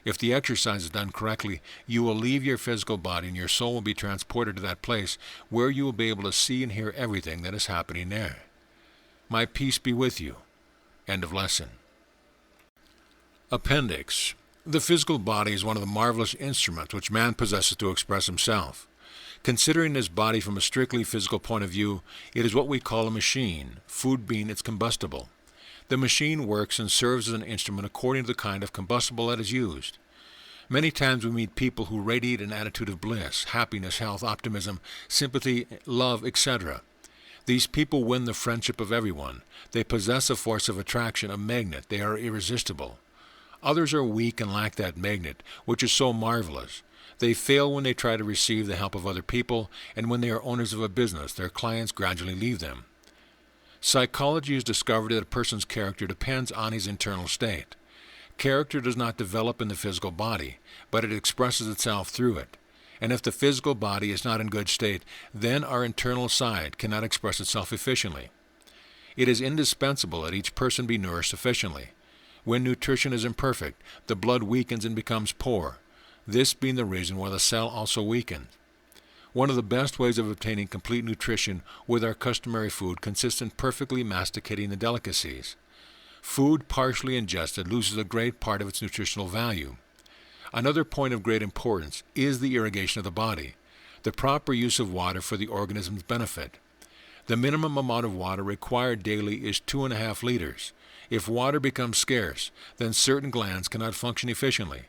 If the exercise is done correctly, you will leave your physical body and your soul will be transported to that place where you will be able to see and hear everything that is happening there. My peace be with you. End of lesson. Appendix. The physical body is one of the marvelous instruments which man possesses to express himself. Considering this body from a strictly physical point of view, it is what we call a machine, food being its combustible. The machine works and serves as an instrument according to the kind of combustible that is used. Many times we meet people who radiate an attitude of bliss, happiness, health, optimism, sympathy, love, etc. These people win the friendship of everyone. They possess a force of attraction, a magnet. They are irresistible. Others are weak and lack that magnet, which is so marvelous. They fail when they try to receive the help of other people, and when they are owners of a business, their clients gradually leave them. Psychology has discovered that a person's character depends on his internal state. Character does not develop in the physical body, but it expresses itself through it. And if the physical body is not in good state, then our internal side cannot express itself efficiently. It is indispensable that each person be nourished sufficiently. When nutrition is imperfect, the blood weakens and becomes poor, this being the reason why the cell also weakens. One of the best ways of obtaining complete nutrition with our customary food consists in perfectly masticating the delicacies. Food partially ingested loses a great part of its nutritional value. Another point of great importance is the irrigation of the body, the proper use of water for the organism's benefit. The minimum amount of water required daily is 2.5 liters. If water becomes scarce, then certain glands cannot function efficiently.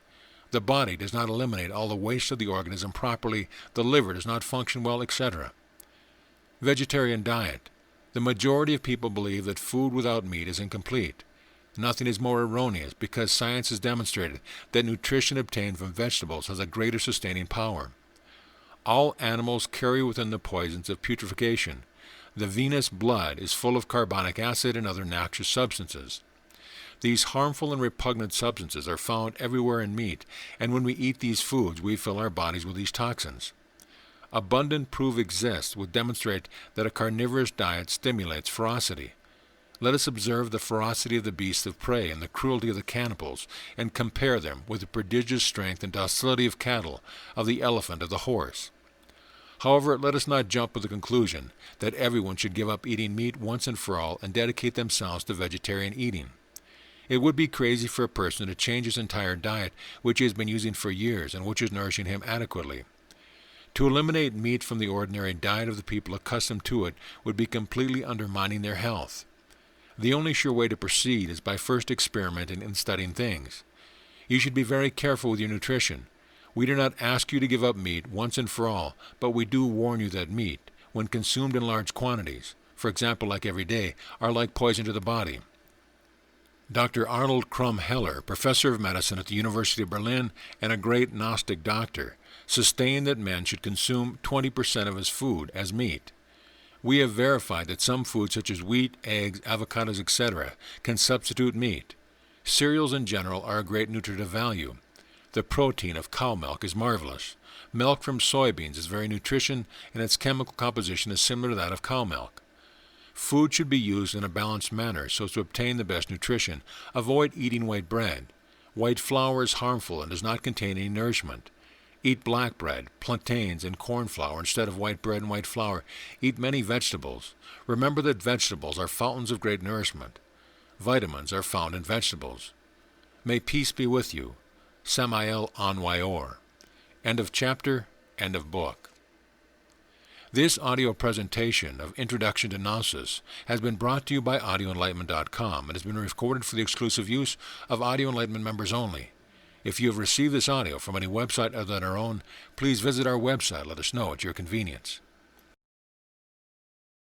The body does not eliminate all the waste of the organism properly, the liver does not function well, etc. Vegetarian diet. The majority of people believe that food without meat is incomplete. Nothing is more erroneous because science has demonstrated that nutrition obtained from vegetables has a greater sustaining power. All animals carry within the poisons of putrefaction. The venous blood is full of carbonic acid and other noxious substances. These harmful and repugnant substances are found everywhere in meat, and when we eat these foods, we fill our bodies with these toxins. Abundant proof exists which demonstrate that a carnivorous diet stimulates ferocity. Let us observe the ferocity of the beasts of prey and the cruelty of the cannibals, and compare them with the prodigious strength and docility of cattle, of the elephant, of the horse. However, let us not jump to the conclusion that everyone should give up eating meat once and for all and dedicate themselves to vegetarian eating. It would be crazy for a person to change his entire diet, which he has been using for years and which is nourishing him adequately. To eliminate meat from the ordinary diet of the people accustomed to it would be completely undermining their health. The only sure way to proceed is by first experimenting and studying things. You should be very careful with your nutrition. We do not ask you to give up meat once and for all, but we do warn you that meat, when consumed in large quantities, for example like every day, are like poison to the body. Dr. Arnold Crum Heller, professor of medicine at the University of Berlin and a great Gnostic doctor, sustained that man should consume 20% of his food as meat. We have verified that some foods such as wheat, eggs, avocados, etc. can substitute meat. Cereals in general are a great nutritive value. The protein of cow milk is marvelous. Milk from soybeans is very nutritious, and its chemical composition is similar to that of cow milk. Food should be used in a balanced manner so as to obtain the best nutrition. Avoid eating white bread. White flour is harmful and does not contain any nourishment. Eat black bread, plantains, and corn flour instead of white bread and white flour. Eat many vegetables. Remember that vegetables are fountains of great nourishment. Vitamins are found in vegetables. May peace be with you. Samael on Weor. End of chapter, end of book. This audio presentation of Introduction to Gnosis has been brought to you by audioenlightenment.com and has been recorded for the exclusive use of Audio Enlightenment members only. If you have received this audio from any website other than our own, please visit our website. Let us know at your convenience.